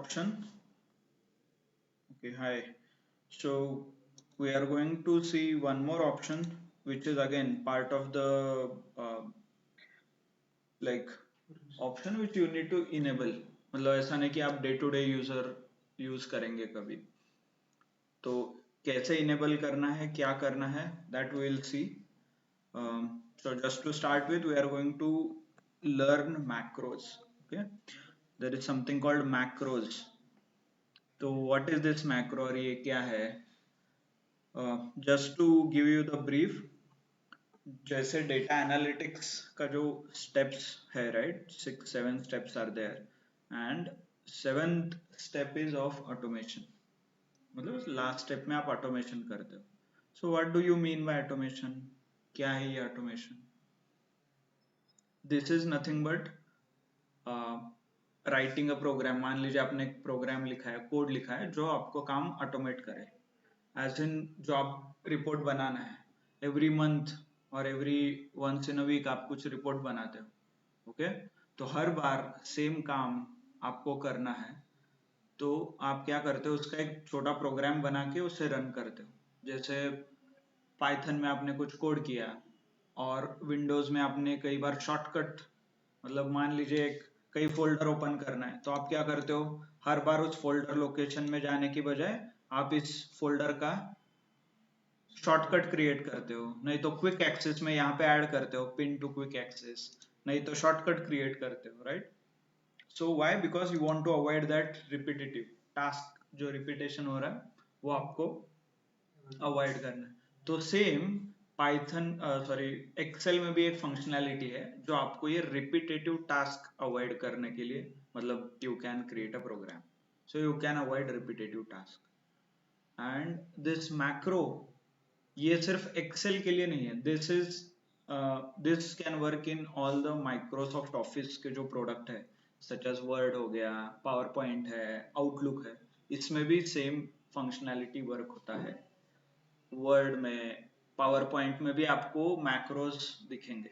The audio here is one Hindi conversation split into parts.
Option. Okay, hi. So we are going to see one more option, which is again part of the like option which you need to enable. मतलब ऐसा नहीं कि आप day to day user use करेंगे कभी, तो कैसे इनेबल करना है, क्या करना है, that we will see. So just to start with, we are going to learn macros. Okay, there is something called macros. तो what is this macro और ये क्या है? Just to give you the brief, जैसे डेटा एनालिटिक्स का जो स्टेप्स है, right, 6 7 steps are there and seventh step is of automation. मतलब लास्ट स्टेप में आप ऑटोमेशन करते हो. So what do you mean by automation? क्या है ये automation? This is nothing but writing a program. मान लीजिए आपने एक प्रोग्राम लिखा है, कोड लिखा है जो आपको काम ऑटोमेट करे. एज इन जो आप रिपोर्ट बनाना है, एवरी मंथ और every once in a week आप कुछ रिपोर्ट बनाते हो. ओके, तो हर बार सेम काम आपको करना है, तो आप क्या करते हो, उसका एक छोटा प्रोग्राम बना के उसे रन करते हो. जैसे पाइथन में आपने कुछ कोड किया और विंडोज में आपने कई बार शॉर्टकट, मतलब मान लीजिए एक कई फोल्डर ओपन करना है, तो आप क्या करते हो, हर बार उस फोल्डर लोकेशन में जाने की बजाय आप इस फोल्डर का शॉर्टकट क्रिएट करते हो. नहीं तो क्विक एक्सेस में यहाँ पे ऐड करते हो, पिन टू क्विक एक्सेस. नहीं तो शॉर्टकट क्रिएट करते हो, right. So why? Because you want to avoid that repetitive task, जो रिपीटेशन हो रहा है वो आपको अवॉइड करना है. तो सेम पाइथन, सॉरी, एक्सेल में भी एक फंक्शनैलिटी है जो आपको ये रिपीटेटिव टास्क अवॉइड करने के लिए, मतलब you can create a program so you can avoid repetitive task. And this macro, ये सिर्फ एक्सेल के लिए नहीं है. This can work in all the Microsoft office के जो प्रोडक्ट है, सच एज वर्ड हो गया, पावर पॉइंट है, आउटलुक है. इसमें भी सेम फंक्शनैलिटी वर्क होता है. वर्ड में, पावर पॉइंट में भी आपको मैक्रोस दिखेंगे.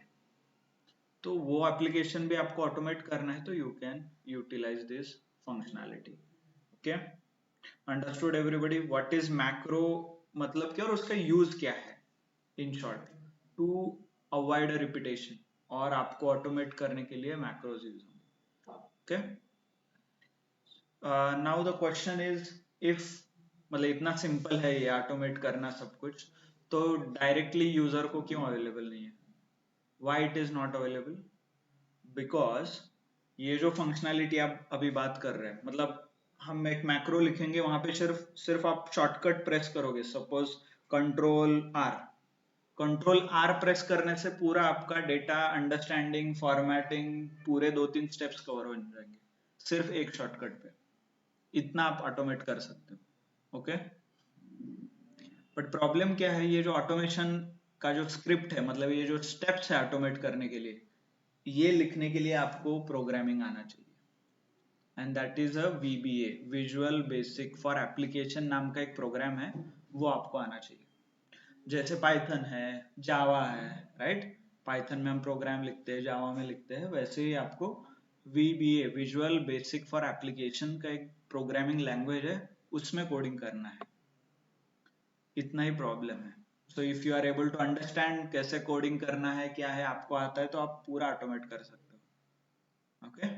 तो वो एप्लीकेशन भी आपको ऑटोमेट करना है, तो you can utilize this functionality. Okay, understood everybody? What is macro, मतलब क्या और उसका यूज क्या है? In short, to avoid repetition, और आपको ऑटोमेट करने के लिए मैक्रोज यूज होंगे. Okay, now the question is, if, मतलब इतना सिंपल है ये ऑटोमेट करना सब कुछ, तो डायरेक्टली यूजर को क्यों अवेलेबल नहीं है? Why it is not available? Because ये जो फंक्शनैलिटी आप अभी बात कर रहे हैं, मतलब हम एक मैक्रो लिखेंगे, वहां पे सिर्फ सिर्फ आप शॉर्टकट प्रेस करोगे, suppose control R. Control R press करने से पूरा आपका डेटा अंडरस्टैंडिंग, फॉर्मेटिंग, पूरे 2 3 स्टेप्स कवर हो जाएंगे सिर्फ एक शॉर्टकट पे. इतना आप ऑटोमेट कर सकते हो. ओके, बट प्रॉब्लम क्या है, ये जो ऑटोमेशन का जो स्क्रिप्ट है, मतलब ये जो स्टेप्स है ऑटोमेट करने के लिए, ये लिखने के लिए आपको प्रोग्रामिंग आना चाहिए. And that is a VBA, visual basic for application नाम का एक प्रोग्राम है, वो आपको आना चाहिए. जैसे पाइथन है, जावा है, राइट. पाइथन में हम प्रोग्राम लिखते हैं, जावा में लिखते हैं, वैसे ही आपको VBA, visual basic for application का एक प्रोग्रामिंग लैंग्वेज है, उसमें कोडिंग करना है. इतना ही प्रॉब्लम है. So if you are able to understand कैसे कोडिंग करना है, क्या है, आपको आता है, तो आप पूरा ऑटोमेट कर सकते हो. Okay,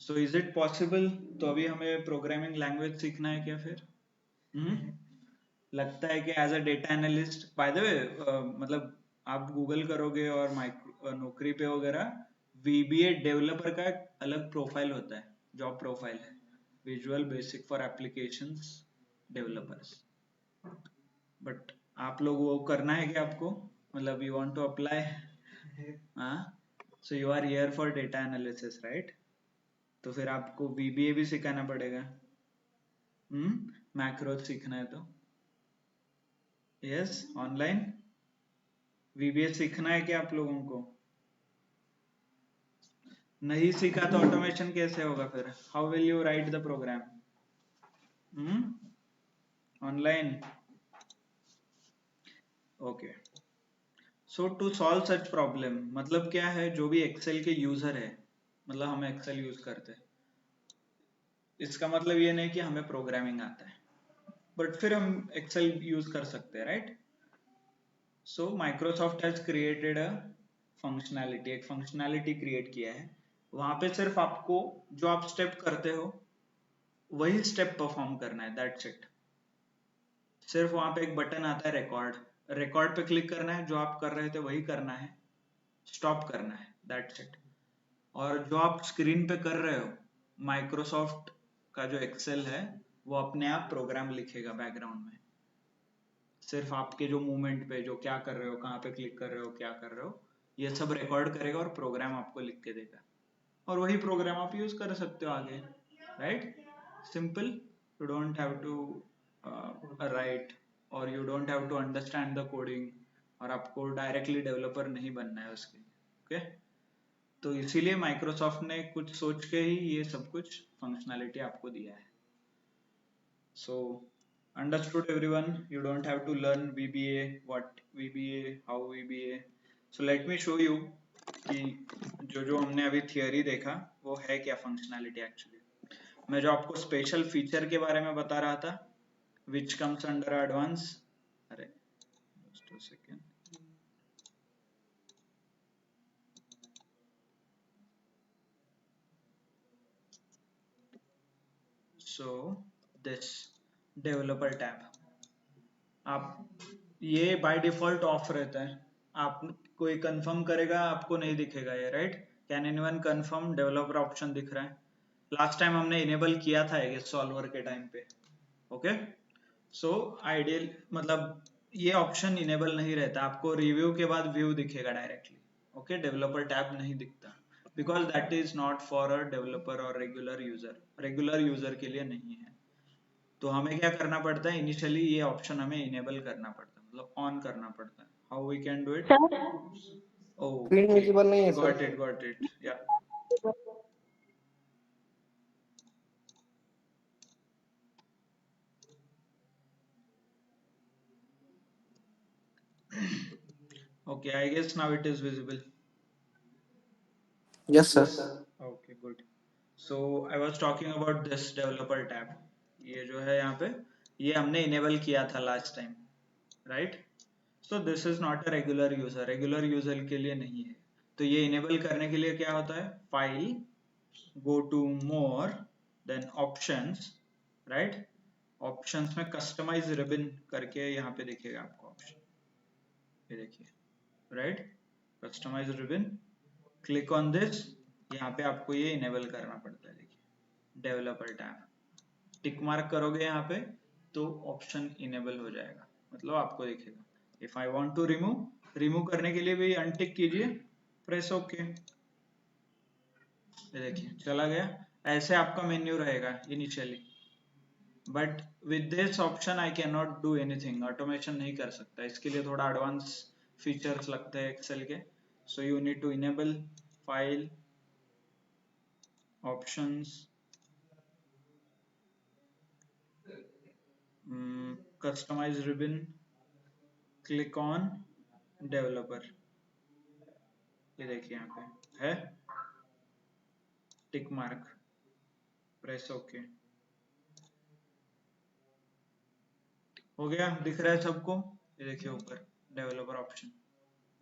so is it possible? तो अभी हमें प्रोग्रामिंग लैंग्वेज सीखना है क्या फिर? हम्म, लगता है कि as a data analyst, by the way, मतलब आप गूगल करोगे और माइक्रो नौकरी पे वगैरह, वीबीए डेवलपर का एक अलग प्रोफाइल होता है, जॉब प्रोफाइल है, visual basic for applications developers. But आप लोग वो करना है क्या आपको, मतलब यू वांट टू अप्लाई? हाँ, so you are here for data analysis, right. तो फिर आपको वीबीए भी सिखाना पड़ेगा. मैक्रो सीखना है तो यस, ऑनलाइन वीबीए सीखना है क्या आप लोगों को? नहीं सीखा तो ऑटोमेशन कैसे होगा फिर? How will you write the program? Online. Okay, so to solve such problem, मतलब क्या है, जो भी एक्सेल के यूजर है, मतलब हम एक्सेल यूज करते हैं, इसका मतलब ये नहीं कि हमें प्रोग्रामिंग आता है, बट फिर हम एक्सेल यूज कर सकते हैं, right. So Microsoft has created a functionality, एक फंक्शनैलिटी क्रिएट किया है। वहां पे सिर्फ आपको जो आप स्टेप करते हो वही स्टेप परफॉर्म करना है, दैट्स इट। सिर्फ वहां पे एक बटन आता है रिकॉर्ड, रिकॉर्ड पे क्लिक करना है, जो आप कर रहे थे वही करना है, स्टॉप करना है, दैट्स इट। और जो आप स्क्रीन पे कर रहे हो, माइक्रोसॉफ्ट का जो एक्सेल है वो अपने आप प्रोग्राम लिखेगा बैकग्राउंड में, सिर्फ आपके जो मूवमेंट पे, जो क्या कर रहे हो, कहाँ पे क्लिक कर रहे हो, क्या कर रहे हो, ये सब रिकॉर्ड करेगा और प्रोग्राम आपको लिख के देगा, और वही प्रोग्राम आप यूज कर सकते हो आगे, right. Simple, you don't have to write, और you don't have to understand the coding, और आपको डायरेक्टली डेवलपर नहीं बनना है उसके लिए, ओके। तो इसीलिए माइक्रोसॉफ्ट ने कुछ सोच के ही ये सब कुछ फंक्शनैलिटी आपको दिया है। So understood everyone, you don't have to learn VBA, what VBA, how VBA. So let me show you कि जो जो हमने अभी थियरी देखा वो है क्या फंक्शनैलिटी एक्चुअली। मैं जो आपको स्पेशल फीचर के बारे में बता रहा था, विच कम्स अंडर एडवांस, अरे just a second. So this developer tab, आप ये बाय डिफॉल्ट ऑफ रहता है, आप कोई कंफर्म करेगा आपको नहीं दिखेगा ये, right. Can anyone confirm, developer option दिख रहा है, लास्ट टाइम हमने इनेबल किया था ये सॉल्वर के टाइम पे, ओके। सो आइडियल मतलब ये ऑप्शन इनेबल नहीं रहता, आपको रिव्यू के बाद व्यू दिखेगा डायरेक्टली, ओके। डेवलपर टैब नहीं दिखता, because that is not for a developer और रेगुलर यूजर के लिए नहीं है। तो हमें क्या करना पड़ता है, इनिशियली ये ऑप्शन हमें इनेबल करना पड़ता है, मतलब ऑन करना पड़ता है। How we can do it, screen okay, visible नहीं है sir. Got it, yeah. Okay, I guess now it is visible. Yes sir. Okay, good. So I was talking about this developer tab. ये जो है यहाँ पे, ये हमने इनेबल किया था last time, right. So this is not a regular user के लिए नहीं है। तो ये इनेबल करने के लिए क्या होता है, file, go to more, then options, right. Options में कस्टमाइज रिबन करके यहाँ पे दिखेगा आपको ऑप्शन, ये देखिए, right, customize ribbon, click on this, यहाँ पे आपको ये इनेबल करना पड़ता है, देखिए डेवलपर टैब, टिक मार्क करोगे यहाँ पे तो ऑप्शन इनेबल हो जाएगा, मतलब आपको दिखेगा। If I want to remove करने के लिए भी अनटिक कीजिए, प्रेस ओके, ये देखिए चला गया। ऐसे आपका मेन्यू रहेगा initially, but with this option I can not do anything, automation नहीं कर सकता, इसके लिए थोड़ा एडवांस फीचर्स लगते हैं एक्सेल के। So you need to enable file, options, customize ribbon, click on developer, ये देखिए यहाँ पे है, टिक मार्क, प्रेस ओके, हो गया, दिख रहा है सबको, ये देखिए ऊपर developer option,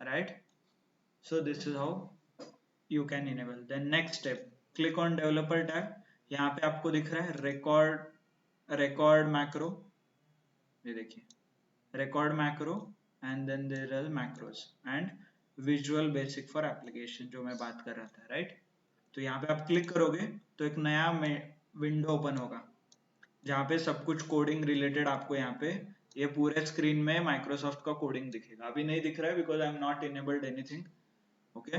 right. So this is how you can enable. Then next step, click on developer tab, यहाँ पे आपको दिख रहा है रिकॉर्ड मैक्रो, ये देखिए record macro, and then there are macros and visual basic for application, जो मैं बात कर रहा था, राइट। तो यहाँ पे आप क्लिक करोगे तो एक नया विंडो ओपन होगा, जहाँ पे सब कुछ कोडिंग रिलेटेड आपको यहाँ पे ये पूरे स्क्रीन में माइक्रोसॉफ्ट का कोडिंग दिखेगा। अभी नहीं दिख रहा है because I am not enabled anything, okay.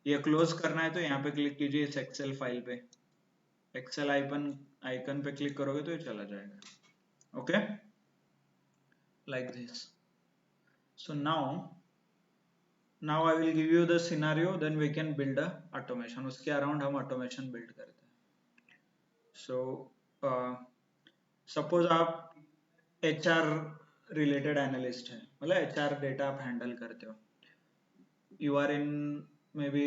ये क्लोज करना है तो यहाँ पे क्लिक कीजिए इस एक्सेल फाइल पे, एक्सेल आइकन पे क्लिक करोगे तो ये चला जाएगा, okay, like this. So now I will give you the scenario, then we can build a automation, उसके अराउंड हम ऑटोमेशन बिल्ड करते हैं। सो सपोज आप एचआर रिलेटेड एनालिस्ट है, मतलब एचआर डेटा आप हैंडल करते हो, you are in maybe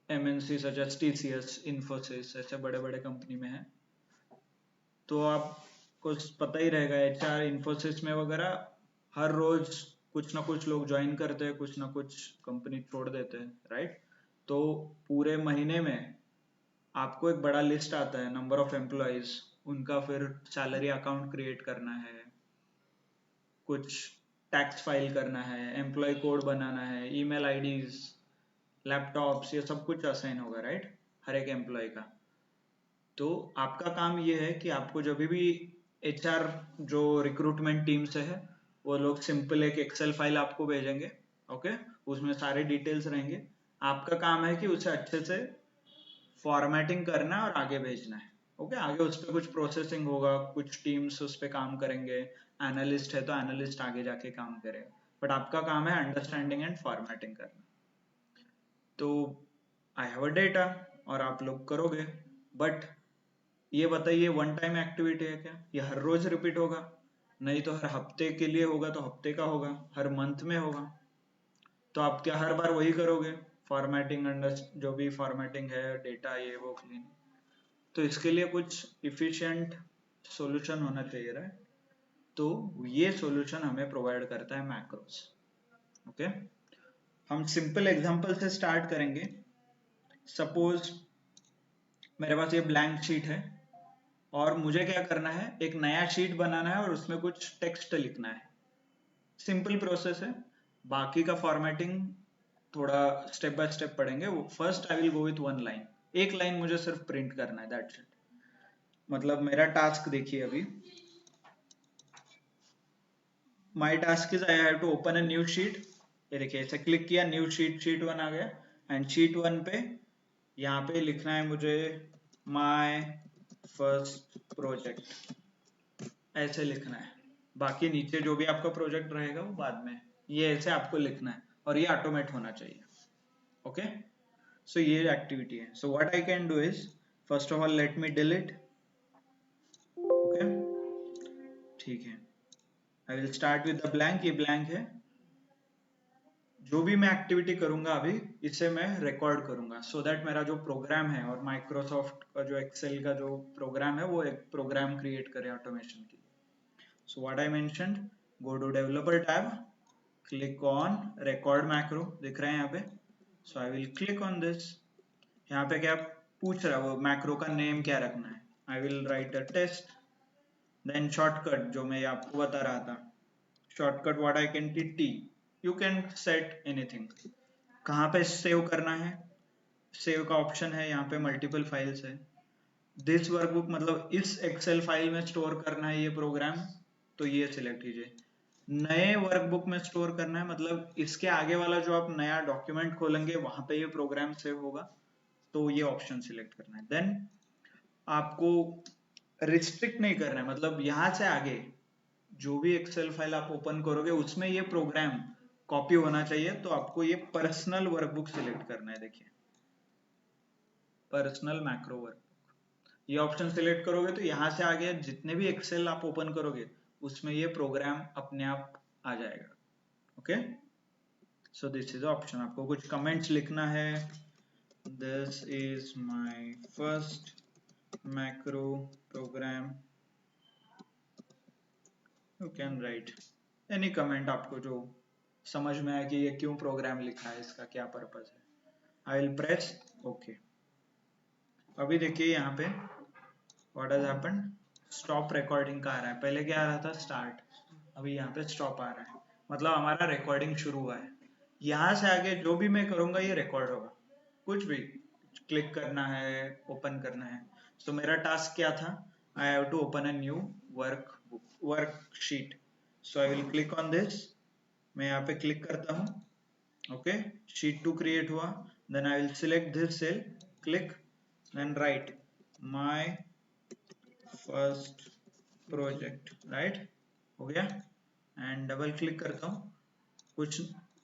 MNC such as TCS, Infosys, ऐसे बड़े बड़े कंपनी में है, तो आपको पता ही रहेगा HR इन्फोसिस में वगैरह हर रोज कुछ ना कुछ लोग ज्वाइन करते हैं, कुछ ना कुछ कंपनी छोड़ देते हैं, राइट? तो पूरे महीने में आपको एक बड़ा लिस्ट आता है नंबर ऑफ एम्प्लॉयज, उनका फिर सैलरी अकाउंट क्रिएट करना है, कुछ टैक्स फाइल करना है, एम्प्लॉय कोड बनाना है, ईमेल आईडीज, लैपटॉप्स, ये सब कुछ असाइन होगा, राइट, हर एक एम्प्लॉय का। तो आपका काम ये है कि आपको जब भी HR जो रिक्रूटमेंट टीम से है वो लोग सिंपल एक एक्सेल फाइल आपको भेजेंगे, ओके, उसमें सारे डिटेल्स रहेंगे। आपका काम है कि उसे अच्छे से फॉर्मेटिंग करना है और आगे भेजना है, ओके। आगे उस पर कुछ प्रोसेसिंग होगा, कुछ टीम्स उस पर काम करेंगे, एनालिस्ट है तो एनालिस्ट आगे जाके काम करेगा, बट आपका काम है अंडरस्टैंडिंग एंड फॉर्मेटिंग करना। तो आई हैव अ डेटा और आप लोग करोगे, बट ये बताइए वन टाइम एक्टिविटी है क्या? ये हर रोज रिपीट होगा? नहीं तो हर हफ्ते के लिए होगा तो हफ्ते का होगा, हर मंथ में होगा। तो आप क्या हर बार वही करोगे? फॉर्मेटिंग, अंडर जो भी फॉर्मेटिंग है, डेटा ये वो क्लीन। तो इसके लिए कुछ इफिशिएंट सॉल्यूशन होना चाहिए, राइट? तो ये सॉल्यूशन हमें प्रोवाइड करता है मैक्रोस, ओके। हम सिंपल एग्जांपल से स्टार्ट करेंगे। सपोज मेरे पास ये ब्लैंक शीट है और मुझे क्या करना है, एक नया शीट बनाना है और उसमें कुछ टेक्स्ट लिखना है। सिंपल प्रोसेस है, बाकी का फॉर्मेटिंग थोड़ा स्टेप बाय स्टेप पढ़ेंगे। First I will go with one line, एक लाइन मुझे सिर्फ प्रिंट करना है, दैट्स इट। मतलब मेरा टास्क देखिए अभी, my task is I have to open a new sheet. ये देखिए ऐसे क्लिक किया, न्यू शीट, शीट 1 आ गया। एंड शीट 1 पे यहाँ पे लिखना है मुझे माय फर्स्ट प्रोजेक्ट, ऐसे लिखना है। बाकी नीचे जो भी आपका प्रोजेक्ट रहेगा वो बाद में, ये ऐसे आपको लिखना है और ये ऑटोमेट होना चाहिए, ओके। सो ये एक्टिविटी है। So what I can do is, first of all let me delete, okay, ठीक है। I will start with the blank, ये ब्लैंक है। जो भी मैं एक्टिविटी करूंगा अभी, इसे मैं रिकॉर्ड करूंगा, सो दैट मेरा जो प्रोग्राम है और माइक्रोसॉफ्ट का जो एक्सेल का जो प्रोग्राम है वो एक प्रोग्राम क्रिएट करे ऑटोमेशन की। So what I mentioned, go to developer tab, click on record macro, दिख रहा है यहाँ पे। So I will click on this। यहाँ पे क्या पूछ रहा है, वो मैक्रो का नेम क्या रखना है। I will write a test, then shortcut जो मैं आपको बता रहा था, shortcut what I can T, you can set anything। कहाँ पे सेव करना है, सेव का ऑप्शन है यहाँ पे, मल्टीपल फाइल्स है। दिस वर्कबुक मतलब इस एक्सेल फाइल में स्टोर करना है ये प्रोग्राम, तो ये सिलेक्ट कीजिए। नए वर्कबुक में स्टोर करना है मतलब इसके आगे वाला जो आप नया डॉक्यूमेंट खोलेंगे वहां पे ये प्रोग्राम सेव होगा, तो ये ऑप्शन सिलेक्ट करना है। देन आपको रिस्ट्रिक्ट नहीं करना है, मतलब यहां से आगे जो भी एक्सेल फाइल आप ओपन करोगे उसमें ये प्रोग्राम कॉपी होना चाहिए, तो आपको ये पर्सनल वर्कबुक सिलेक्ट करना है। देखिए पर्सनल मैक्रो वर्कबुक, ये ऑप्शन सिलेक्ट करोगे तो यहाँ से आगे जितने भी एक्सेल आप ओपन करोगे उसमें ये प्रोग्राम अपने आप आ जाएगा, okay. So this is option. आपको कुछ कमेंट्स लिखना है, this is my first macro program, you can write any comment आपको जो समझ में आए कि ये क्यों प्रोग्राम लिखा है, इसका क्या पर्पस है। I will press okay. अभी देखिए यहाँ पे what has happened, stop recording का आ रहा है, पहले क्या आ रहा था स्टार्ट, अभी यहाँ पे स्टॉप आ रहा है, मतलब हमारा रिकॉर्डिंग शुरू हुआ है। यहाँ से आगे जो भी मैं करूंगा ये रिकॉर्ड होगा, कुछ भी क्लिक करना है, ओपन करना है। तो मेरा टास्क क्या था, I have to open a new worksheet. So I will click on this, मैं यहाँ पे क्लिक करता हूँ, ओके। शीट 2 क्रिएट हुआ, then I will select this cell, click, then write my first project, right, हो गया। एंड डबल क्लिक करता हूँ, कुछ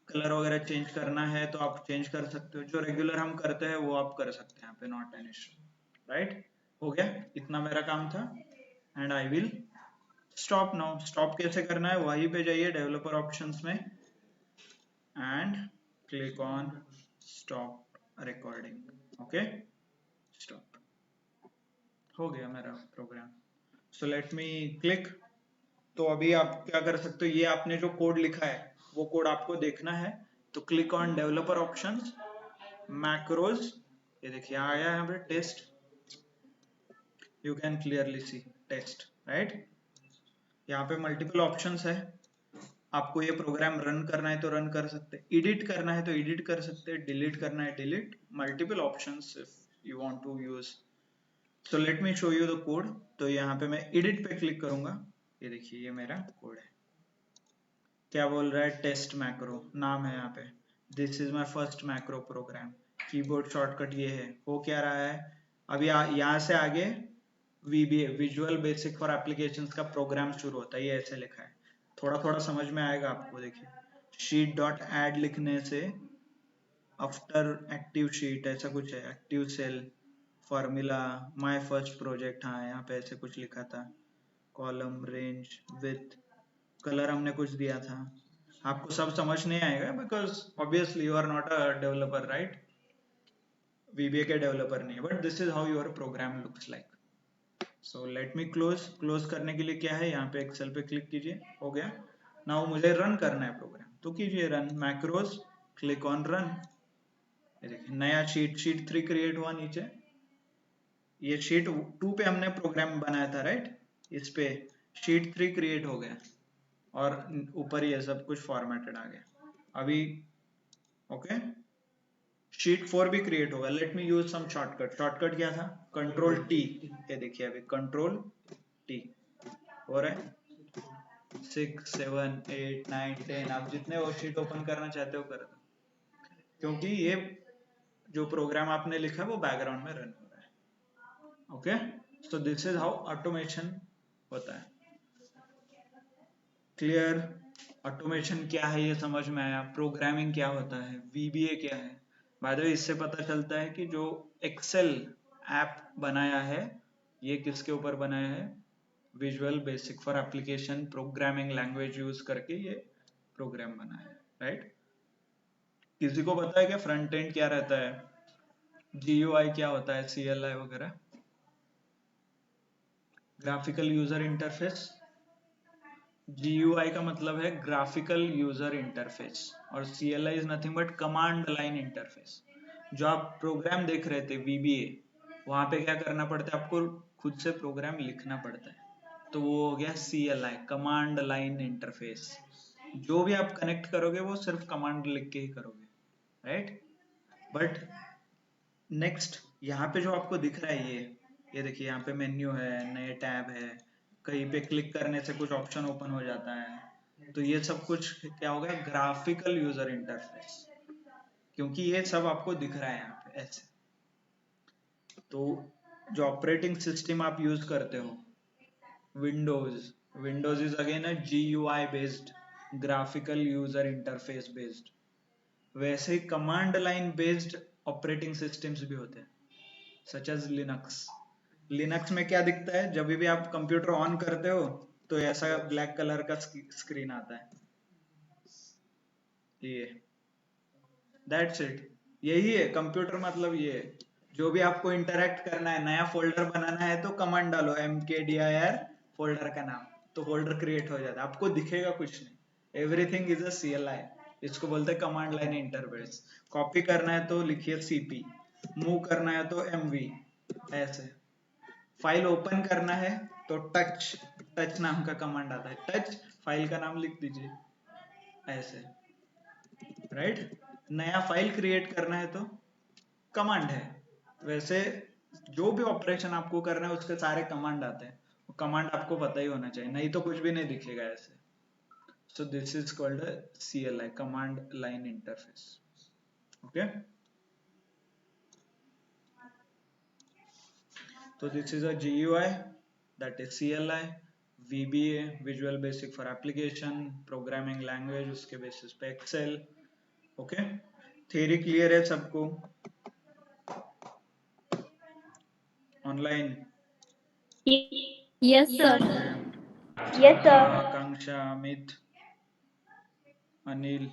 कलर वगैरह चेंज करना है तो आप चेंज कर सकते हो, जो रेगुलर हम करते हैं वो आप कर सकते हैं यहाँ पे, नॉट एन इशू, राइट। हो गया, इतना मेरा काम था। And I will stop now. Stop कैसे करना है, वहीं पे जाइए डेवलपर ऑप्शंस में and click on stop recording, okay, stop. हो गया मेरा program. So let me click. तो अभी आप क्या कर सकते हो, ये आपने जो कोड लिखा है वो कोड आपको देखना है, तो click on developer options, macros, ये देखिए आया है यहाँ पे test, you can clearly see test, right. यहाँ पे मल्टीपल ऑप्शंस है, आपको ये प्रोग्राम रन करना है तो रन कर सकते हैं, एडिट करना है तो एडिट कर सकते हैं, डिलीट करना है delete, multiple options if you want to use. So let me show you the code. तो यहाँ पे मैं एडिट पे क्लिक करूंगा, ये देखिए ये मेरा कोड है। क्या बोल रहा है, टेस्ट मैक्रो नाम है यहाँ पे, this is my first macro program, keyboard shortcut ये है। हो क्या रहा है अभी, यहाँ से आगे VBA visual basic for applications का प्रोग्राम शुरू होता है, ये ऐसे लिखा है, थोड़ा थोड़ा समझ में आएगा आपको। देखिए शीट डॉट एड लिखने से आफ्टर एक्टिव शीट ऐसा कुछ है, active cell, formula, my first project, हाँ यहाँ पे ऐसे कुछ लिखा था, कॉलम रेंज विथ, कलर हमने कुछ दिया था। आपको सब समझ नहीं आएगा because obviously you are not a developer, right, VBA के डेवलपर नहीं है, but this is how your program looks like. So let me close करने के लिए क्या है, यहाँ पे एक्सेल पे क्लिक कीजिए, हो गया। नाउ मुझे रन करना है प्रोग्राम, तो कीजिए run, macros, click on run, ये देखिए नया शीट 3 क्रिएट हुआ नीचे, ये शीट 2 पे हमने प्रोग्राम बनाया था, राइट, इस पे शीट 3 क्रिएट हो गया और ऊपर ये सब कुछ फॉर्मेटेड आ गया। अभी ओके, शीट 4 भी क्रिएट होगा, let me use some shortcut. Shortcut क्या था, कंट्रोल टी, ये देखिए अभी कंट्रोल टी हो रहा है, 6 7 8 9 10, आप जितने वो शीट ओपन करना चाहते हो कर दो, क्योंकि ये जो प्रोग्राम आपने लिखा है वो बैकग्राउंड में रन हो रहा है। Okay, so this is how automation होता है। क्लियर, ऑटोमेशन क्या है ये समझ में आया, प्रोग्रामिंग क्या होता है, VBA क्या है। बाय द वे इससे पता चलता है कि जो एक्सेल ऐप बनाया है ये किसके ऊपर बनाया है, visual basic for application programming language use करके ये प्रोग्राम बनाया है, राइट। किसी को पता है क्या फ्रंट एंड क्या रहता है, GUI क्या होता है, CLI वगैरह, ग्राफिकल यूजर इंटरफेस। GUI का मतलब है ग्राफिकल यूजर इंटरफेस और CLI is nothing but command line interface. जो आप प्रोग्राम देख रहे थे VBA, वहां पे क्या करना पड़ता है, आपको खुद से प्रोग्राम लिखना पड़ता है, तो वो हो गया CLI, कमांड लाइन इंटरफेस। जो भी आप कनेक्ट करोगे वो सिर्फ कमांड लिख के ही करोगे, राइट। बट नेक्स्ट यहाँ पे जो आपको दिख रहा है ये देखिए यहाँ पे मेन्यू है, नए टैब है, कहीं पे क्लिक करने से कुछ ऑप्शन ओपन हो जाता है, तो ये सब कुछ क्या हो गया, ग्राफिकल यूजर इंटरफेस, क्योंकि ये सब आपको दिख रहा है यहाँ पे ऐसे। तो जो ऑपरेटिंग सिस्टम आप यूज करते हो, Windows, Windows is again a GUI based, graphical user interface based. वैसे ही command line based operating systems भी होते हैं, सच एज लिनक्स। लिनक्स में क्या दिखता है, जब भी आप कंप्यूटर ऑन करते हो तो ऐसा ब्लैक कलर का स्क्रीन आता है, ये दैट्स इट, यही है कंप्यूटर, मतलब ये है। जो भी आपको इंटरेक्ट करना है, नया फोल्डर बनाना है तो कमांड डालो mkdir फोल्डर का नाम, तो फोल्डर क्रिएट हो जाता है, आपको दिखेगा कुछ नहीं, एवरीथिंग इज अ CLI, इसको बोलते हैं कमांड लाइन इंटरफेस। कॉपी करना है तो लिखिए CP, मूव करना है तो MV, ऐसे। फाइल ओपन करना है तो टच, टच नाम का कमांड आता है, टच फाइल का नाम लिख दीजिए ऐसे, राइट। नया फाइल क्रिएट करना है तो कमांड है। वैसे जो भी ऑपरेशन आपको करना है उसके सारे कमांड आते हैं, कमांड आपको पता ही होना चाहिए, नहीं तो कुछ भी नहीं दिखेगा ऐसे। So this is called CLI, command line interface. Okay, तो this is a GUI, that is CLI, VBA visual basic for application programming language, उसके बेसिस पे एक्सेल। ओके, थियरी क्लियर है सबको online? Yes, sir. Okay, Yes, Shraddha, sir. Akanksha, Amit, Anil,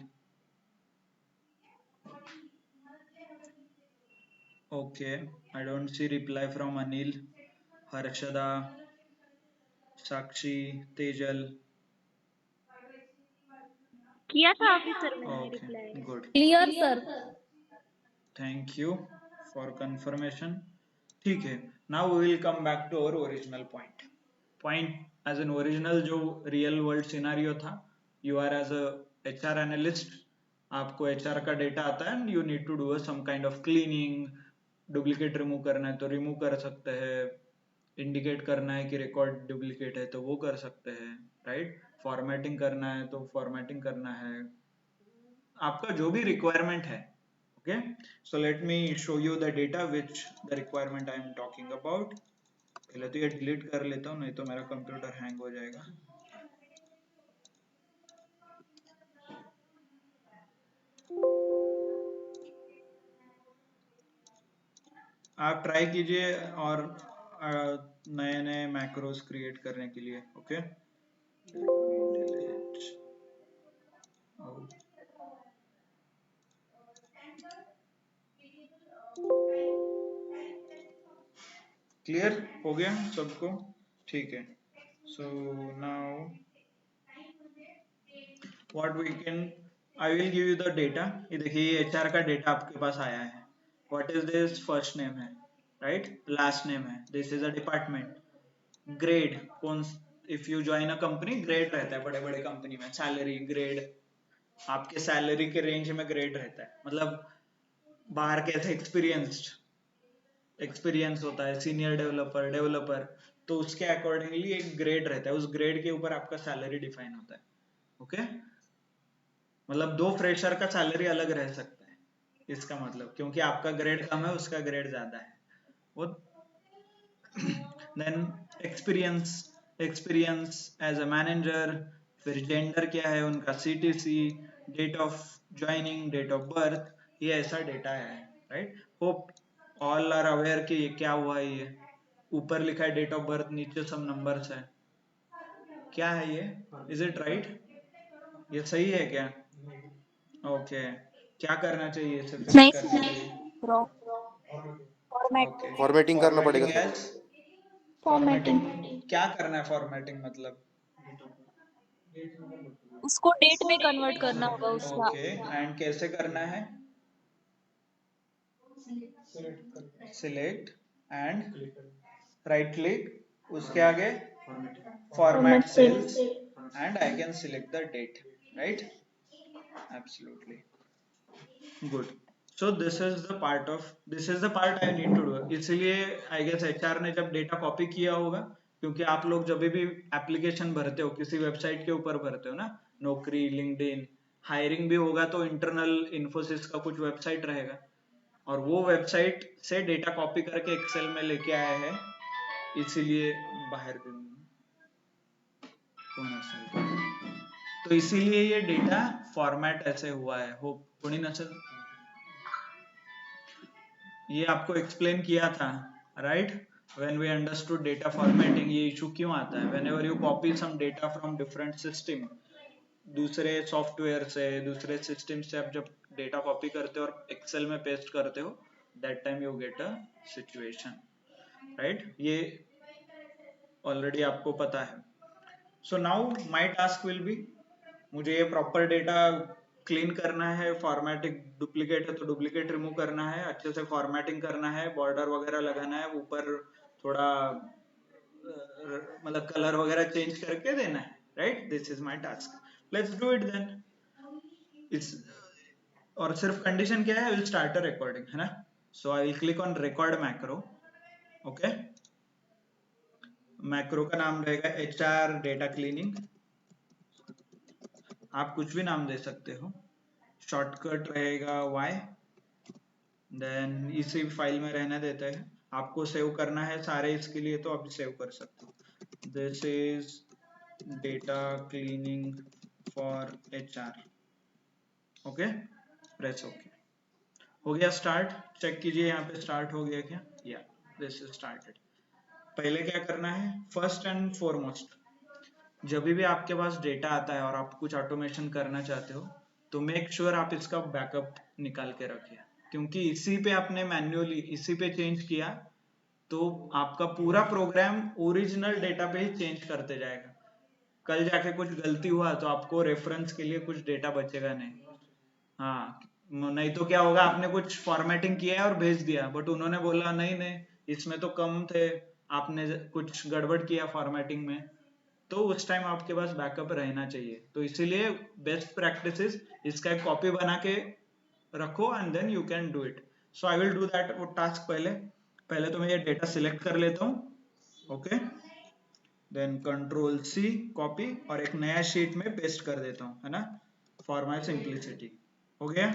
okay, I don't see reply from Anil, Harshada, Sakshi, Tejal? किया था ऑफिसर मैंने okay, reply. Good, clear sir. Thank you for confirmation. ठीक है, now we will come back to our original point as an original जो रियल वर्ल्ड सिनारियो था। You are as a HR analyst, आपको एचआर का डेटा आता है and you need to do some kind of cleaning. Duplicate remove करना है तो रिमूव कर सकते हैं, इंडिकेट करना है कि रिकॉर्ड डुप्लीकेट है तो वो कर सकते हैं, राइट? फॉर्मेटिंग करना है तो फॉर्मेटिंग करना है, आपका जो भी रिक्वायरमेंट है। Okay, so let me show you the data which the requirement I am talking about. पहले तो ये डिलीट कर लेता हूँ, नहीं तो मेरा कंप्यूटर हैंग हो जाएगा। आप ट्राई कीजिए और नए नए मैक्रोस क्रिएट करने के लिए। ओके, क्लियर हो गया सबको? ठीक है, so now what we can, I will give you the data. ये देखिए, ये एचआर का डेटा आपके पास आया है। What is this? First name है, राइट? लास्ट नेम है, this is a department. Grade कौन, if you join a company grade रहता है बड़े बड़े कंपनी में, सैलरी ग्रेड, आपके सैलरी के रेंज में ग्रेड रहता है। मतलब बाहर कैसे एक्सपीरियंस होता है, सीनियर डेवलपर, डेवलपर, तो उसके अकॉर्डिंगली एक ग्रेड रहता है, उस ग्रेड के ऊपर आपका सैलरी डिफाइन होता है। ओके, मतलब दो फ्रेशर का सैलरी अलग रह सकता है, इसका मतलब, क्योंकि आपका ग्रेड कम है उसका ग्रेड ज्यादा है वो। Then experience, experience as a manager, फिर जेंडर क्या है उनका, CTC, date of joining, date of birth, ये ऐसा डेटा है, right? Hope all are aware कि ये क्या हुआ है। ये ऊपर लिखा है डेट ऑफ बर्थ, नीचे सब नंबर्स है, क्या है ये? Is it right? ये सही है क्या? ओके, क्या करना चाहिए इसे फिक्स नहीं करने के सर, लिए? फॉर्मेट ओके, फॉर्मेटिंग करना पड़ेगा formatting sir. As, formatting formatting क्या करना है? फॉर्मेटिंग मतलब उसको डेट में कन्वर्ट करना होगा उसका। ओके, एंड कैसे करना है? सिलेक्ट एंड राइट क्लिक, उसके आगे format format cell. Cells and I can select the date, right? Absolutely good. So this is the part I need to do. इसलिए आई गेस एचआर ने जब डेटा कॉपी किया होगा, क्योंकि आप लोग जब भी एप्लीकेशन भरते हो किसी वेबसाइट के ऊपर भरते हो ना, नौकरी, लिंक्डइन, हायरिंग भी होगा तो इंटरनल इन्फोसिस का कुछ वेबसाइट रहेगा, और वो वेबसाइट से डेटा कॉपी करके एक्सेल में लेके आया है, इसीलिए बाहर कौन असेल, तो इसीलिए ये डेटा फॉर्मेट ऐसे हुआ है। होप कोणी नसेल, ये आपको एक्सप्लेन किया था, right? When we understood data formatting, ये इशू क्यों आता है whenever you copy some data from different system, दूसरे सॉफ्टवेयर से, दूसरे सिस्टम से आप जब डेटा कॉपी करते हो और एक्सेल में पेस्ट करते हो, that time you get a situation, right? ये ऑलरेडी आपको पता है। So now my task will be, मुझे ये प्रॉपर डेटा क्लीन करना है, फॉर्मेटिंग डुप्लीकेट है तो डुप्लीकेट रिमूव करना है, अच्छे से फॉर्मेटिंग करना है, बॉर्डर वगैरह लगाना है, ऊपर थोड़ा मतलब कलर वगैरह चेंज करके देना है, right? This is my task, let's do it then. It's, और सिर्फ कंडीशन क्या है, I will start a recording, है ना? So I will click on record macro. Okay, macro का नाम रहेगा एचआर डेटा क्लीनिंग, आप कुछ भी नाम दे सकते हो, शॉर्टकट रहेगा y, देन इसी फाइल में रहने देते हैं। आपको सेव करना है सारे इसके लिए तो आप सेव कर सकते हो, this is data cleaning for HR. Okay, press okay, हो गया स्टार्ट। चेक कीजिए यहाँ पे स्टार्ट हो गया क्या? या दिस इज स्टार्टेड। पहले क्या करना है, फर्स्ट एंड फॉरमोस्ट, जब भी आपके पास डेटा आता है और आप कुछ ऑटोमेशन करना चाहते हो तो मेक श्योर आप इसका बैकअप निकाल के रखिए, क्योंकि इसी पे आपने मैन्युअली इसी पे चेंज किया तो आपका पूरा प्रोग्राम ओरिजिनल डेटा पे ही चेंज करते जाएगा। कल जाके कुछ गलती हुआ तो आपको रेफरेंस के लिए कुछ डेटा बचेगा नहीं। हाँ, नहीं तो क्या होगा, आपने कुछ फॉर्मेटिंग किया है और भेज दिया, बट उन्होंने बोला नहीं नहीं इसमें तो कम थे, आपने कुछ गड़बड़ किया फॉर्मेटिंग में, तो उस टाइम आपके पास बैकअप रहना चाहिए। तो इसीलिए बेस्ट प्रैक्टिस इसका एक कॉपी बना के रखो and then you can do it. So I will do that वो टास्क। पहले पहले तो मैं ये डेटा सिलेक्ट कर लेता हूँ। Okay, then control C copy और एक नया शीट में पेस्ट कर देता हूँ, है ना, फॉर माई सिंप्लिसिटी। हो गया,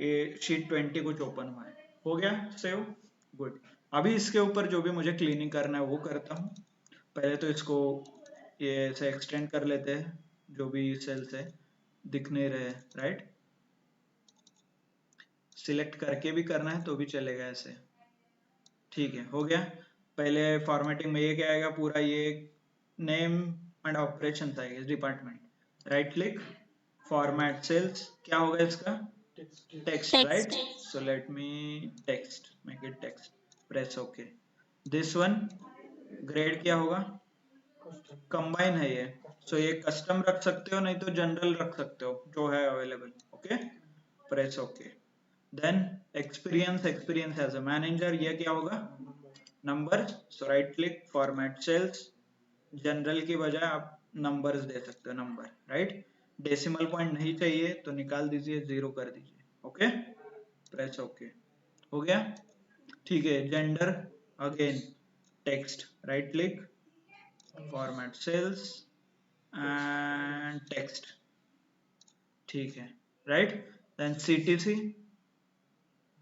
ये शीट 20 कुछ ओपन हुआ है, हो गया सेव। गुड। अभी इसके ऊपर जो भी मुझे क्लीनिंग करना है वो करता हूँ। पहले तो इसको ये ऐसे एक्सटेंड कर लेते हैं, जो भी सेल्स है दिख नहीं रहे, राइट। सिलेक्ट करके भी करना है तो भी चलेगा ऐसे, ठीक है, हो गया। पहले फॉर्मेटिंग में ये क्या आएगा, पूरा ये नेम एंड ऑपरेशन आएगा, department, right click, format sales, क्या होगा इसका, text, right. Text. So let me text, make it text, press okay. This one grade क्या होगा, कंबाइन है ये, सो ये कस्टम रख सकते हो, नहीं तो जनरल रख सकते हो जो है available. Okay, press okay. Then experience, experience as a manager, ये क्या होगा, number, so right click, format cells, general की बजाय आप नंबर्स दे सकते हो, नंबर, राइट। डेसिमल पॉइंट नहीं चाहिए तो निकाल दीजिए, 0 कर दीजिए। ओके, प्रेस ओके, हो गया, ठीक है। Gender again text, right click, format cells and text, ठीक है, राइट। देन सीटीसी,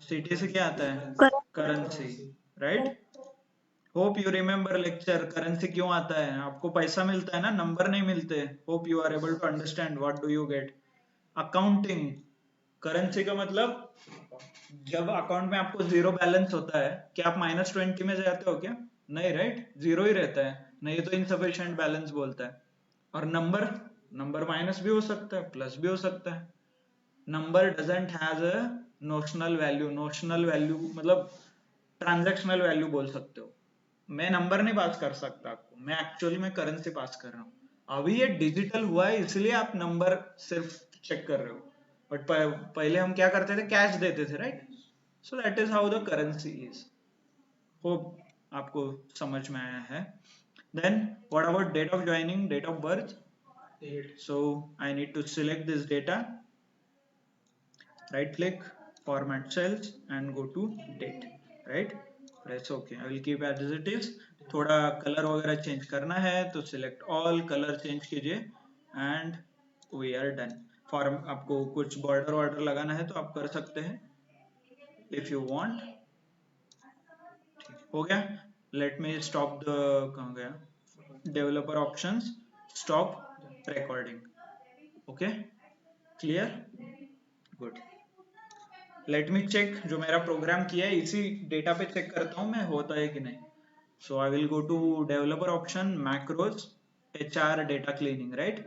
सीटीसी क्या आता है, currency, right. Hope you remember lecture, currency क्यों आता है, आपको पैसा मिलता है ना, नंबर नहीं मिलते। Hope you are able to understand what do you get. Accounting, currency का मतलब जब अकाउंट में आपको 0 बैलेंस होता है, क्या आप -20 में जाते हो क्या, नहीं, राइट, 0 ही रहता है, नहीं तो इनसफिशिएंट बैलेंस बोलता है। और नंबर, नंबर माइनस भी हो सकता है, प्लस भी हो सकता है। Number doesn't has a notional value, notional value मतलब ट्रांजैक्शनल वैल्यू बोल सकते हो। मैं नंबर नहीं पास कर सकता आपको, मैं एक्चुअली में करेंसी पास कर रहा हूँ। अभी ये डिजिटल हुआ है इसलिए आप नंबर सिर्फ चेक कर रहे हो, बट पहले हम क्या करते थे, कैश देते थे, right. So that is how the currency is. Hope आपको समझ में आया है। Then what about date of joining, date of birth, so I need to select this data, right click, format cells and go to date, right, press ok, I will keep as it is। थोड़ा कलर वगैरह चेंज करना है तो सिलेक्ट ऑल, कलर चेंज कीजिए and we are done. Form, आपको कुछ बॉर्डर वॉर्डर लगाना है तो आप कर सकते हैं इफ यू वांट। हो गया, लेट मी स्टॉप द, कहाँ गया, developer options, stop recording. Okay, clear, good. Let me check, जो मेरा प्रोग्राम किया है इसी डेटा पे चेक करता हूँ मैं, होता है कि नहीं। So I will go to developer option, macros, HR data cleaning, right.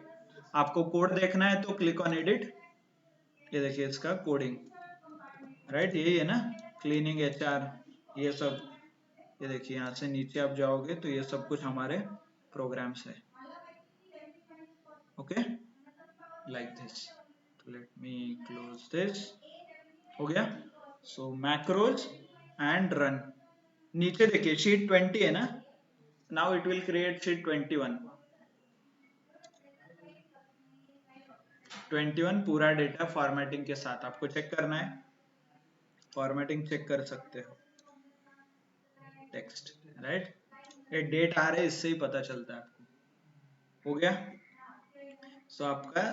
आपको कोड देखना है तो क्लिक ऑन एडिट, ये देखिए इसका कोडिंग, राइट, यही है ना, क्लीनिंग, HR, ये सब, ये देखिए यहाँ से नीचे आप जाओगे तो ये सब कुछ हमारे प्रोग्राम्स है। Okay, like this, late me close this, हो गया। सो मैक्रोज एंड रन, नीचे देखिए शीट 20 है ना, now it will create sheet 21 पूरा डेटा फॉर्मेटिंग के साथ। आपको चेक करना है, फॉर्मेटिंग चेक कर सकते हो, टेक्स्ट, राइट, ये डेट आ रहे इससे ही पता चलता है आपको। हो गया, सो आपका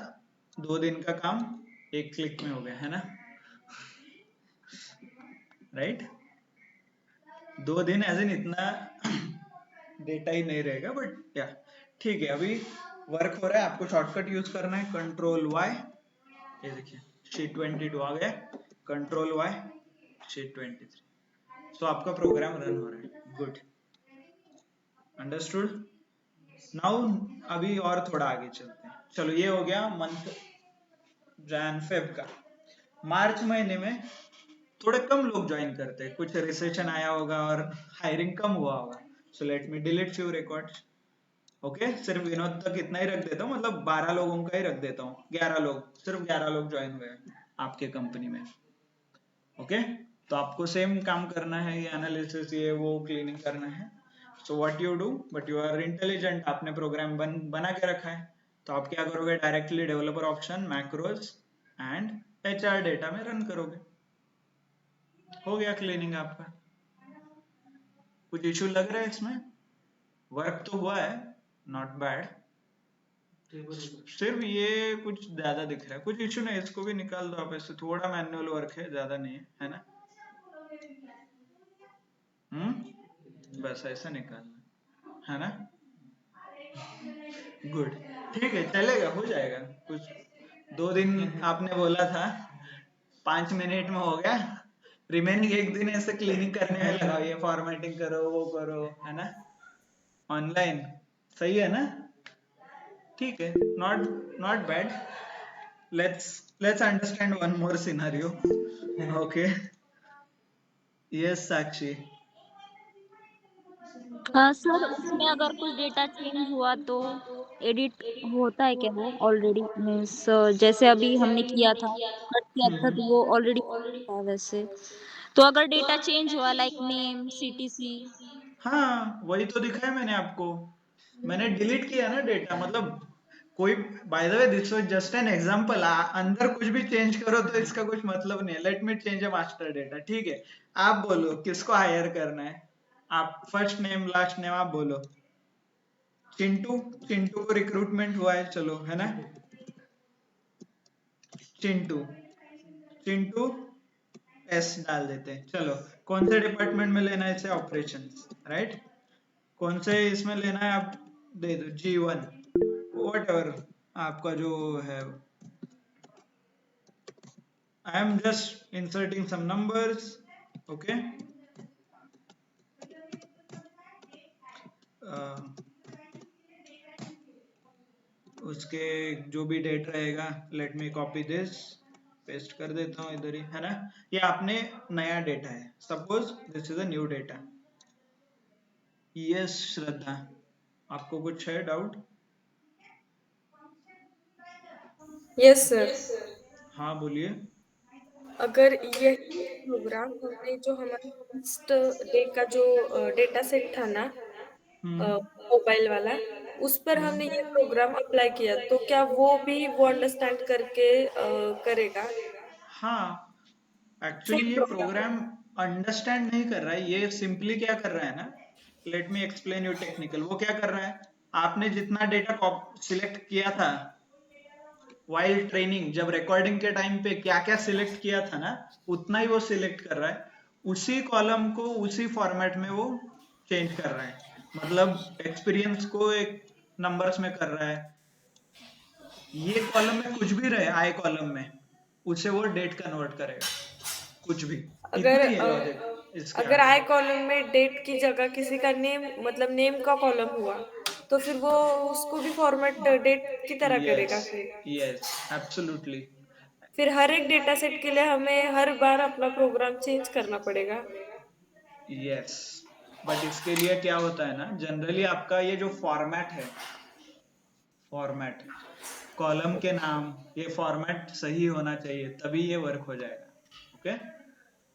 2 दिन का काम एक क्लिक में हो गया, है ना, राइट। 2 दिन एज इन इतना डेटा ही नहीं रहेगा, बट या ठीक है। अभी वर्क हो रहा है, आपको शॉर्टकट यूज करना है, कंट्रोल वाई, ये देखिए शीट 22 आ गया, कंट्रोल वाई, शीट 23, सो आपका प्रोग्राम रन हो रहा है, गुड, अंडरस्टूड। नाउ अभी और थोड़ा आगे चलते हैं, चलो ये हो गया मंथ जैन फेब का। मार्च महीने में थोड़े कम लोग ज्वाइन करते हैं, कुछ रिसेशन आया होगा और हायरिंग कम हुआ होगा, सो लेट मी डिलीट फ्यू रिकॉर्ड्स। ओके, सिर्फ विनोद तक इतना ही रख देता हूँ, मतलब 12 लोगों का ही रख देता हूँ, 11 लोग, सिर्फ 11 लोग ज्वाइन हुए हैं आपके कंपनी में। ओके, तो आपको सेम काम करना है, ये एनालिसिस ये वो क्लीनिंग करना है। So what you do, but you are intelligent, आपने प्रोग्राम बना के रखा है, तो आप क्या करोगे, directly developer option macros and HR data में रन करोगे, हो गया क्लीनिंग आपका। कुछ इशू लग रहा है इसमें? वर्क तो हुआ है, नॉट बैड, सिर्फ ये कुछ ज्यादा दिख रहा है, कुछ इशू नहीं, इसको भी निकाल दो आप, ऐसे थोड़ा मैनुअल वर्क है, ज्यादा नहीं है ना? बस ऐसा निकालना है ना? गुड, ठीक है, चलेगा, हो जाएगा। कुछ 2 दिन आपने बोला था, 5 मिनट में हो गया, रिमेनिंग एक दिन ऐसे क्लीनिंग करने में लगाओ, ये फॉर्मेटिंग करो वो करो, है ना, ऑनलाइन, सही है ना? ठीक है, not not bad. Let's understand one more scenario. Okay, yes Sakshi. हाँ सर, उसमें अगर कुछ डेटा चेंज हुआ तो एडिट होता है क्या वो ऑलरेडी? मीन्स जैसे अभी हमने किया था, कट किया था, तो वो ऑलरेडी है वैसे। तो अगर डेटा चेंज हुआ लाइक नेम, सीटीसी। हाँ, वही तो दिखाया मैंने आपको, मैंने डिलीट किया ना डेटा, मतलब कोई, bye the way this was just an example, अंदर कुछ भी चेंज करो तो इसका कुछ मतलब नहीं है। Let me change a master data, ठीक है, आप बोलो किसको हायर करना है, आप फर्स्ट नेम लास्ट नेम आप बोलो। चिंटू, चिंटू को रिक्रूटमेंट हुआ है, चलो, है ना, चिंटू, चिंटू एस डाल देते हैं, चलो। कौन से डिपार्टमेंट में लेना है इसे, ऑपरेशंस, राइट? कौन से इसमें लेना है, आप दे दो G1, वट एवर आपका जो है। I am just inserting some numbers, okay. उसके जो भी डेट रहेगा, let me copy this, paste कर देता हूँ इधर ही, है ना? ये आपने नया डेटा है, suppose this is a new data. Yes Shraddha, आपको कुछ है डाउट? Yes sir. हाँ बोलिए। अगर यही प्रोग्राम हमने जो हमारा फर्स्ट डे का जो डेटा सेट था ना, हम्म मोबाइल वाला, उस पर हमने ये प्रोग्राम अप्लाई किया, तो क्या वो भी वो अंडरस्टैंड करके करेगा? हाँ, एक्चुअली सेम ये प्रोग्राम। प्रोग्राम अंडरस्टैंड नहीं कर रहा है, ये सिंपली क्या कर रहा है ना, let me explain you technical. वो क्या कर रहा है, आपने जितना डेटा सिलेक्ट किया था वाइल ट्रेनिंग, जब रिकॉर्डिंग के टाइम पे क्या क्या सिलेक्ट किया था ना, उतना ही वो सिलेक्ट कर रहा है, उसी कॉलम को उसी फॉर्मेट में वो चेंज कर रहा है, मतलब एक्सपीरियंस को एक नंबर्स में कर रहा है, ये कॉलम में कुछ भी रहे, आई कॉलम में, उसे वो डेट कन्वर्ट करेगा, कुछ भी। अगर इतना ही है लॉजिक इसके अगर आगे। आई कॉलम में डेट की जगह किसी का नेम, मतलब नेम का कॉलम हुआ, तो फिर वो उसको भी फॉर्मेट डेट की तरह यस, करेगा फिर। Yes, absolutely. फिर हर एक डेटा सेट के लिए हमें हर बार अपना प्रोग्राम चेंज करना पड़ेगा। यस, बट इसके लिए क्या होता है ना, जनरली आपका ये जो फॉर्मेट है, फॉर्मेट, कॉलम के नाम, ये फॉर्मेट सही होना चाहिए, तभी ये वर्क हो जाएगा। Okay, okay.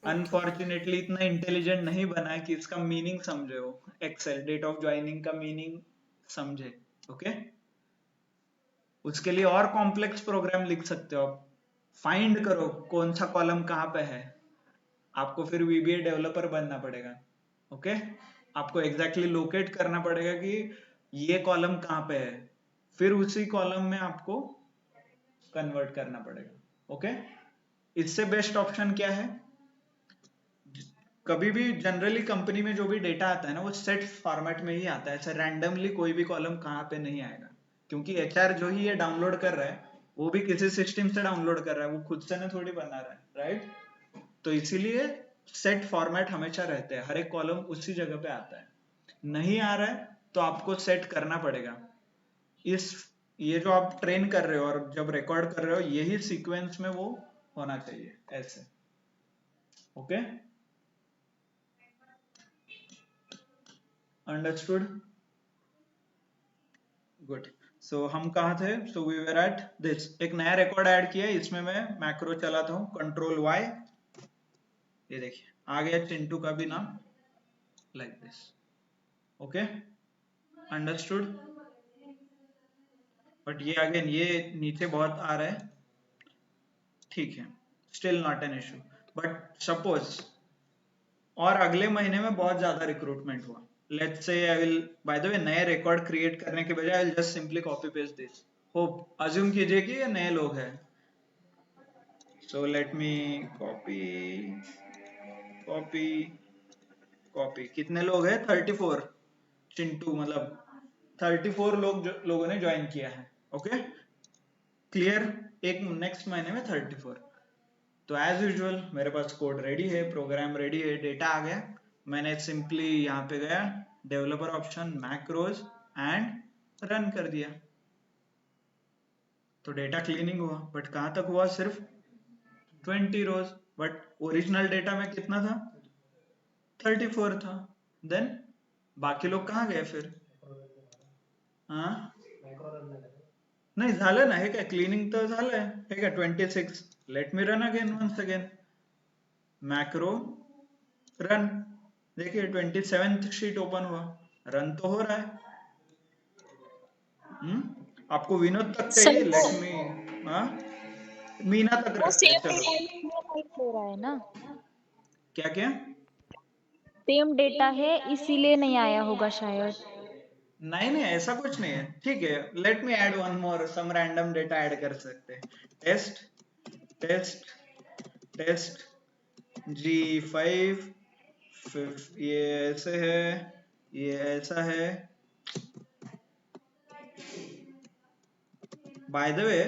अनफॉर्चुनेटली इतना इंटेलिजेंट नहीं बना है कि इसका मीनिंग समझे, वो एक्सेल डेट ऑफ ज्वाइनिंग का मीनिंग समझे। ओके, उसके लिए और कॉम्प्लेक्स प्रोग्राम लिख सकते हो आप, फाइंड करो कौन सा कॉलम कहाँ पे है, आपको फिर VBA डेवलपर बनना पड़ेगा। ओके, आपको एग्जैक्टली लोकेट करना पड़ेगा कि ये कॉलम कहाँ पे है, फिर उसी कॉलम में आपको कन्वर्ट करना पड़ेगा। ओके, इससे बेस्ट ऑप्शन क्या है, कभी भी जनरली कंपनी में जो भी डेटा आता है ना, वो सेट फॉर्मेट में ही आता है, ऐसे रैंडमली कोई भी कॉलम कहाँ पे नहीं आएगा, क्योंकि HR जो ही ये डाउनलोड कर रहा है, वो भी किसी सिस्टम से डाउनलोड कर रहा है, वो खुद से ना थोड़ी बना रहा है, राइट? तो इसीलिए सेट फॉर्मेट हमेशा रहते हैं, हर एक कॉलम उसी जगह पे आता है। नहीं आ रहा है तो आपको सेट करना पड़ेगा, इस, ये जो आप ट्रेन कर रहे हो और जब रिकॉर्ड कर रहे हो, यही सीक्वेंस में वो होना चाहिए, ऐसे। Okay, understood, good. सो हम कहाँ थे? So we were at this. एक नया रिकॉर्ड ऐड किया, इसमें मैं मैक्रो चलाता हूँ, कंट्रोल वाई, ये देखिए आ गया चिंटू का भी नाम, like this. Okay, understood. But ये अगेन ये नीचे बहुत आ रहा है, ठीक है, still not an issue. But suppose और अगले महीने में बहुत ज्यादा रिक्रूटमेंट हुआ, let's say I will, bye the वे, नए रिकॉर्ड क्रिएट करने के बजाय I will just simply copy paste this. Hope assume कीजिए कि ये नए लोग हैं, सो let me copy copy copy. कितने लोग हैं? 34। चिंटू मतलब 34 लोगों ने ज्वाइन किया है। Okay, clear? एक नेक्स्ट महीने में 34। तो एज यूजुअल मेरे पास कोड रेडी है, प्रोग्राम रेडी है, डेटा आ गया। मैंने सिंपली यहाँ पे गया, developer option, macros and run कर दिया। तो डेटा क्लीनिंग हुआ, बट कहाँ तक हुआ? सिर्फ 20 रोज। बट ओरिजिनल डेटा में कितना था? 34 था। देन बाकी लोग कहाँ गए फिर? हाँ, नाही झालं ना, हे काय क्लीनिंग तर झालंय, हे काय 26। Let me run again, once again, macro run. देखिए 27th शीट ओपन हुआ, रन तो हो रहा है। आपको विनोद तक सर चाहिए? वो लेट मी, हाँ, मीना तक रखते हैं, सेम चलो। डेटा नहीं ले रहा है ना, क्या क्या? सेम डेटा है इसीलिए नहीं आया होगा शायद। नहीं नहीं, ऐसा कुछ नहीं है, ठीक है। Let me add one more, some random data add कर सकते हैं। टेस्ट टेस्ट टेस्ट G5, ये ऐसे है, ये ऐसा है। बाय द वे,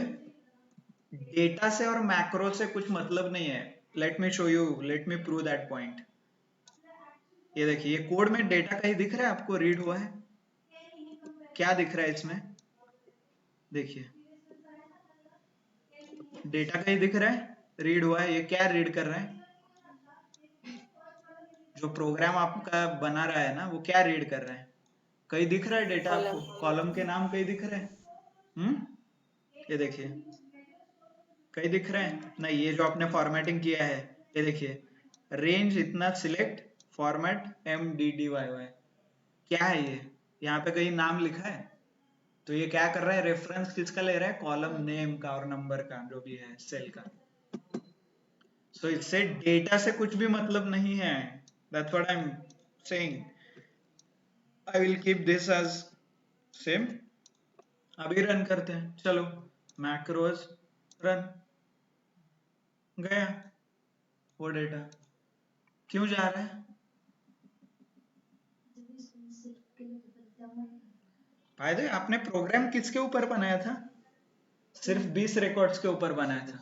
डेटा से और मैक्रो से कुछ मतलब नहीं है। Let me show you, let me prove that point. ये देखिए, ये कोड में डेटा कहीं दिख रहा है आपको? रीड हुआ है? क्या दिख रहा है इसमें? देखिए, डेटा कहीं दिख रहा है? रीड हुआ है? ये क्या रीड कर रहा है? जो प्रोग्राम आपका बना रहा है ना, वो क्या रीड कर रहा है? कहीं दिख रहा है डेटा आपको? कॉलम। कॉलम के नाम कहीं दिख रहे हैं? ये देखिए, कहीं दिख रहे हैं? नहीं, ये जो आपने फॉर्मेटिंग किया है, ये देखिए, रेंज इतना सिलेक्ट, फॉर्मेट MDDYY, क्या है ये? यहाँ पे कहीं नाम लिखा है? तो ये क्या कर रहा है? रेफरेंस किसका ले रहा है? कॉलम नेम का और नंबर का, जो भी है सेल का। सो इससे डेटा से कुछ भी मतलब नहीं है। That's what I am saying. I will keep this as same. अभी रन करते हैं, चलो, मैक्रोज रन, गया वो डेटा। क्यों जा रहा है? भाई दे, आपने प्रोग्राम किसके ऊपर बनाया था? सिर्फ 20 रिकॉर्ड्स के ऊपर बनाया था।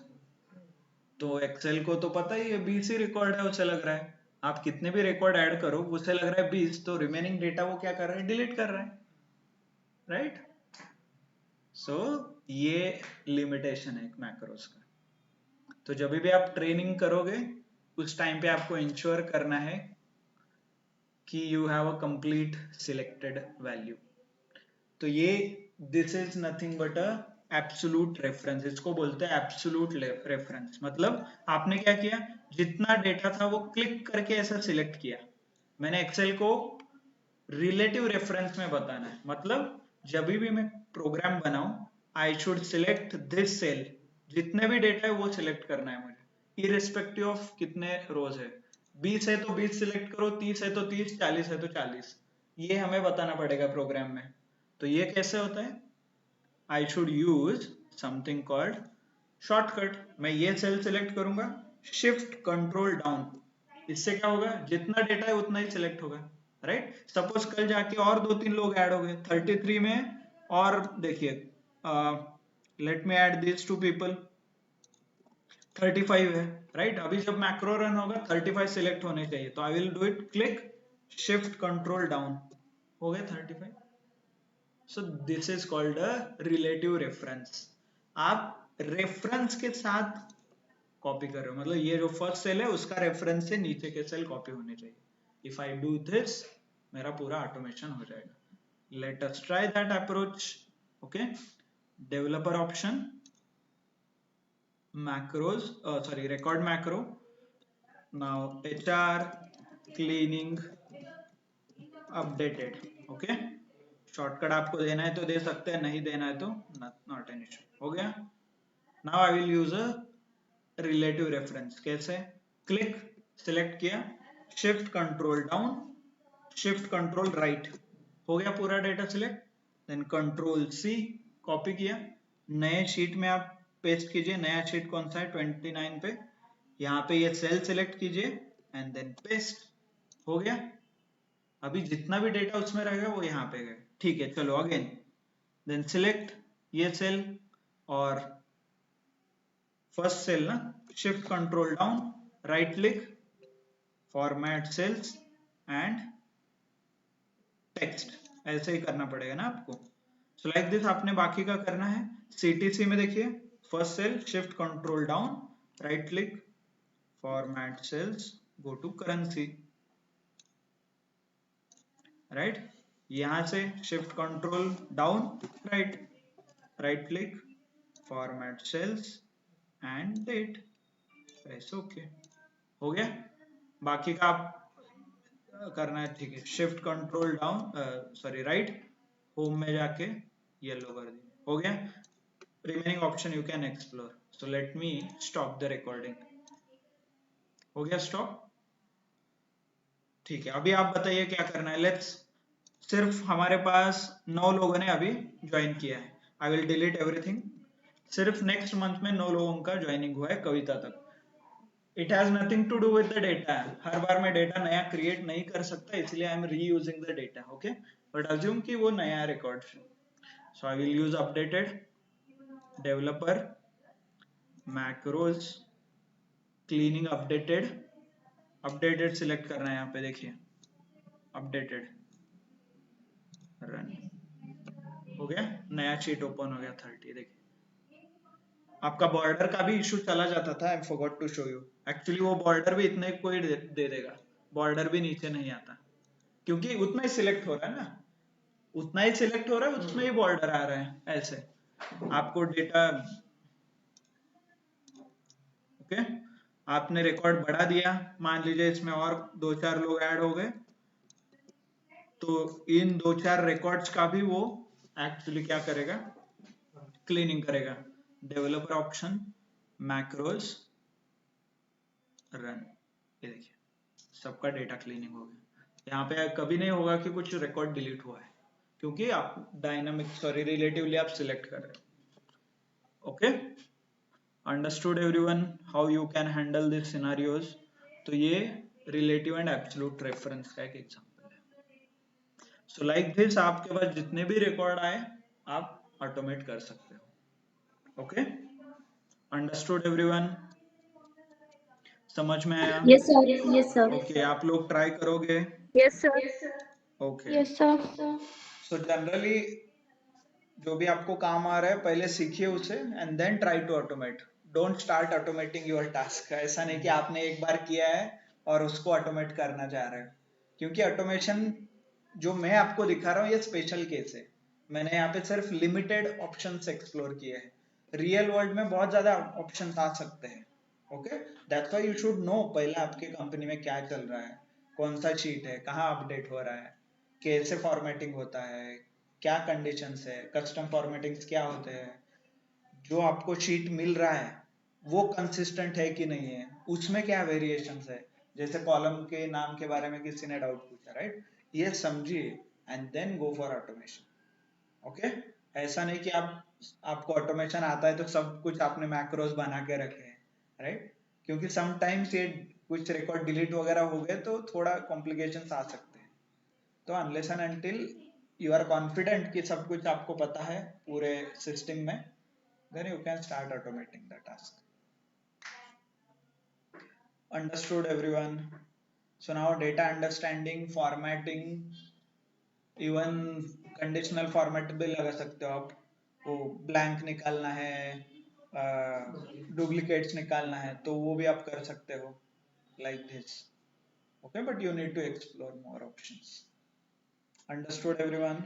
तो एक्सेल को तो पता ही है 20 ही रिकॉर्ड है, उसे लग रहा है। आप कितने भी रिकॉर्ड ऐड करो, उसे लग रहा है 20, तो रिमेनिंग डेटा वो क्या कर रहा है? डिलीट कर रहा है, राइट? सो ये लिमिटेशन है एक मैक्रोस का। तो जब भी आप ट्रेनिंग करोगे, उस टाइम पे आपको इंश्योर करना है कि you have a complete selected value. तो ये this is nothing but a absolute reference. इसको बोलते हैं एब्सोल्यूट रेफरेंस। मतलब आपने क्या किया? जितना डेटा था वो क्लिक करके ऐसा सिलेक्ट किया। मैंने एक्सेल को रिलेटिव रेफरेंस में बताना है। मतलब जब भी मैं प्रोग्राम बनाऊं, I should select this cell. जितने भी डेटा है वो सिलेक्ट करना है मुझे, इरेस्पेक्टिव ऑफ कितने रोज है। 20 है तो 20 सिलेक्ट करो, 30 है तो 30, 40 है तो 40। ये हमें बताना पड़ेगा प्रोग्राम में। तो ये कैसे होता है? I should use something called shortcut. मैं ये सेल सिलेक्ट करूंगा, शिफ्ट कंट्रोल डाउन। इससे क्या होगा? जितना डेटा है उतना ही सिलेक्ट होगा, राइट? सपोज कल जाके और 2-3 लोग ऐड हो गए 33 में, और देखिए, late me add this 2 people, 35 है, राइट? अभी जब मैक्रो रन होगा 35 सिलेक्ट होने चाहिए, तो आई will do it, click, shift control down, हो गए 35। सो this is called a relative reference. आप रेफरेंस के साथ कॉपी कर रहे हो, मतलब ये जो फर्स्ट सेल है उसका रेफरेंस से नीचे के सेल कॉपी होने चाहिए. इफ आई डू दिस, मेरा पूरा ऑटोमेशन हो जाएगा. Let us try that approach. Okay, developer option, macros, sorry, record macro. Now HR cleaning updated. Okay, shortcut आपको देना है तो दे सकते हैं, नहीं देना है तो नॉट एन इशू. हो गया. Now I will use a relative reference. कैसे? क्लिक, सिलेक्ट किया, shift control down, shift control right, हो गया पूरा data select. Then control C, copy किया, नए शीट में आप पेस्ट कीजिए. नया शीट कौन सा है? 29 पे. यहाँ पे ये सेल सिलेक्ट कीजिए एंड देन पेस्ट. हो गया. अभी जितना भी डेटा उसमें रहेगा वो यहाँ पे गए. ठीक है, चलो अगेन. देन सिलेक्ट ये सेल और फर्स्ट सेल ना, shift control down, right click, format cells and text. ऐसे ही करना पड़ेगा ना आपको. सो लाइक दिस आपने बाकी का करना है. CTC में देखिए, first cell, shift control down, right click, format cells, go to currency. Right, यहां से shift control down, right, right click, format cells and date. Press okay. हो गया. बाकी का आप करना है. ठीक है, shift control down, sorry right, home में जाके येलो कर दिया. हो गया. Remaining option you can explore. So let me stop the recording. हो गया स्टॉप. ठीक है, अभी आप बताइए क्या करना है. लेट्स, सिर्फ हमारे पास 9 लोगों ने अभी ज्वाइन किया है. I will delete everything. सिर्फ नेक्स्ट मंथ में 9 लोगों का ज्वाइनिंग हुआ है कविता तक. It has nothing to do with the data. हर बार मैं डेटा नया क्रिएट नहीं कर सकता, इसलिए I am reusing the data. Okay, but assume कि वो नया record. So I will use updated, developer, macros, cleaning updated. Updated select करना है यहाँ पे. देखिए अपडेटेड, रन. हो गया. नया शीट ओपन हो गया 30. देखिए आपका बॉर्डर का भी इशू चला जाता था. I forgot to show you. Actually वो बॉर्डर भी इतने कोई दे देगा, बॉर्डर भी नीचे नहीं आता, क्योंकि उतना ही सिलेक्ट हो रहा है ना, उतना ही सिलेक्ट हो रहा है, उसमें ही बॉर्डर आ रहा है. ऐसे आपको डेटा. ओके, आपने रिकॉर्ड बढ़ा दिया, मान लीजिए इसमें और 2-4 लोग ऐड हो गए, तो इन 2-4 रिकॉर्ड्स का भी वो एक्चुअली क्या करेगा? क्लीनिंग करेगा. Developer option, macros, run. ये देखिए सबका डेटा क्लीनिंग हो गया. यहाँ पे कभी नहीं होगा कि कुछ रिकॉर्ड डिलीट हुआ है, क्योंकि आप डायनामिक, सॉरी, रिलेटिवली आप सिलेक्ट कर रहे हो. Okay, understood everyone how you can handle this scenarios. तो ये रिलेटिव एंड एब्सोल्यूट रेफरेंस का एक एग्जांपल है. सो लाइक दिस आपके पास जितने भी रिकॉर्ड आए आप ऑटोमेट कर सकते हो. ओके, अंडरस्टूड एवरीवन, समझ में आया? Yes sir, yes sir, okay, आप लोग ट्राई करोगे? Yes sir, okay. Yes sir. So generally जो भी आपको काम आ रहा है पहले सीखिए उसे and then try to automate. Don't start automating your task. ऐसा नहीं कि आपने एक बार किया है और उसको ऑटोमेट करना चाह रहे हो, क्योंकि ऑटोमेशन जो मैं आपको दिखा रहा हूँ ये स्पेशल केस है. मैंने यहाँ पे सिर्फ लिमिटेड ऑप्शंस एक्सप्लोर किए हैं. रियल वर्ल्ड में बहुत ज्यादा ऑप्शंस आ सकते हैं. Okay, that's why you should know पहले आपके कंपनी में क्या चल रहा है, कौन सा शीट है, कहाँ अपडेट हो रहा है, कैसे फॉर्मेटिंग होता है, क्या कंडीशंस है, कस्टम फॉर्मेटिंग्स क्या होते हैं, जो आपको शीट मिल रहा है वो कंसिस्टेंट है कि नहीं है, उसमें क्या वेरिएशंस है. जैसे कॉलम के नाम के बारे में किसी ने डाउट पूछा, राइट, ये समझिए and then go for automation. Okay, ऐसा नहीं कि आपको ऑटोमेशन आता है तो सब कुछ आपने मैक्रोस बना के रखे हैं, राइट, क्योंकि समटाइम्स ये कुछ रिकॉर्ड डिलीट वगैरह हो गए तो थोड़ा कॉम्प्लिकेशंस आ सकते हैं. तो unless and until you are confident कि सब कुछ आपको पता है पूरे सिस्टम में, then you can start automating the task. Understood everyone? So now data understanding, formatting, even conditional format भी लगा सकते हो आप. वो blank निकालना है, डुप्लीकेट्स निकालना है तो वो भी आप कर सकते हो like this. Okay, but you need to explore more options. Understood everyone?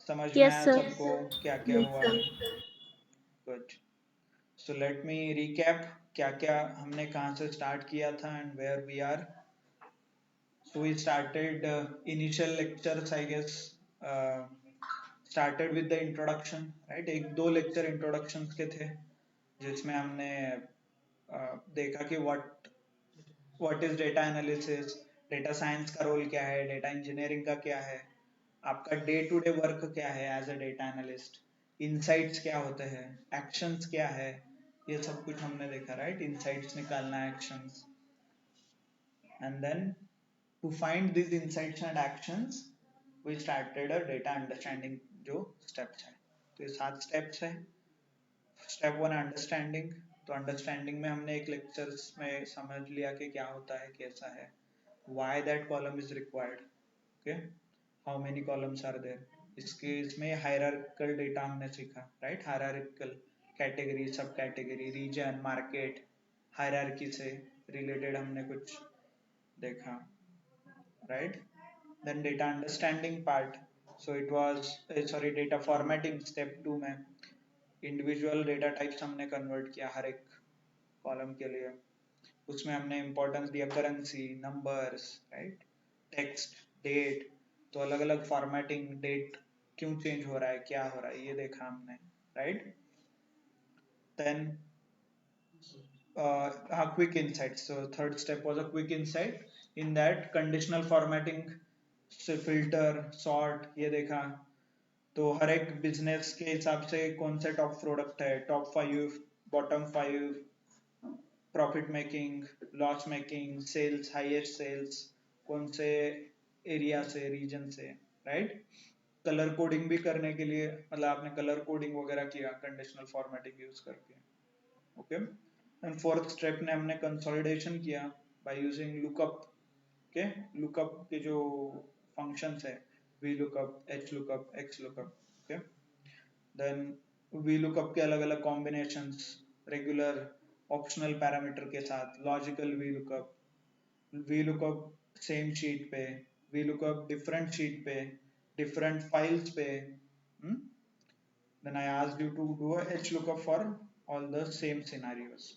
समझ में यस आया सर. सबको क्या क्या यस हुआ? Sir. Good. So let me recap क्या क्या हमने कहाँ से स्टार्ट किया था and where we are. So we started initial lectures, I guess, started with the introduction, right? एक दो lecture introductions के थे जिसमें हमने देखा कि what is data analysis, data science का role क्या है, data engineering का क्या है, आपका day to day work क्या है as a data analyst, insights क्या होते हैं, actions क्या है, ये सब कुछ हमने देखा, right? Insights निकालना, actions, and then to find these insights and actions we started a data understanding जो steps है. तो ये 7 steps है. Step 1 understanding. तो अंडरस्टैंडिंग में हमने एक लेक्चर्स में समझ लिया कि क्या होता है, कैसा है, why that column is required, okay, how many columns are there. इसमें हायरार्किकल डेटा हमने सीखा, राइट? हायरार्किकल कैटेगरी, सब कैटेगरी, रीजन, मार्केट, हायरार्की से रिलेटेड हमने कुछ देखा, right? Then data understanding part. So it was data formatting step 2 में इंडिविजुअल डेटा टाइप्स हमने कन्वर्ट किया हर एक कॉलम के लिए. उसमें हमने इम्पोर्टेंस दिया currency, numbers, right, text, date. तो अलग अलग फॉर्मेटिंग, डेट क्यों चेंज हो रहा है, क्या हो रहा है, ये देखा हमने, right. Then quick insights. So third step was a quick insight. In that conditional formatting से फिल्टर, सॉर्ट, ये देखा. तो हर एक बिजनेस के हिसाब से कौन से टॉप प्रोडक्ट है, top 5, bottom 5, profit making, loss making, sales, highest sales, कौन से एरिया से, रीजन से, राइट. कलर कोडिंग भी करने के लिए, मतलब आपने कलर कोडिंग वगैरह किया कंडीशनल फॉर्मेटिंग यूज करके. ओके. एंड फोर्थ स्टेप ने हमने कंसोलिडेशन किया by using lookup. Okay, lookup के जो फंक्शंस है, V lookup, H lookup, X lookup. Okay. Then V lookup के अलग अलग कॉम्बिनेशंस, रेगुलर, ऑप्शनल पैरामीटर के साथ, logical V lookup, V lookup same sheet पे, वी लुकअप डिफरेंट शीट पे, डिफरेंट फाइल्स पे. Then I asked you to do a H lookup for all the same scenarios.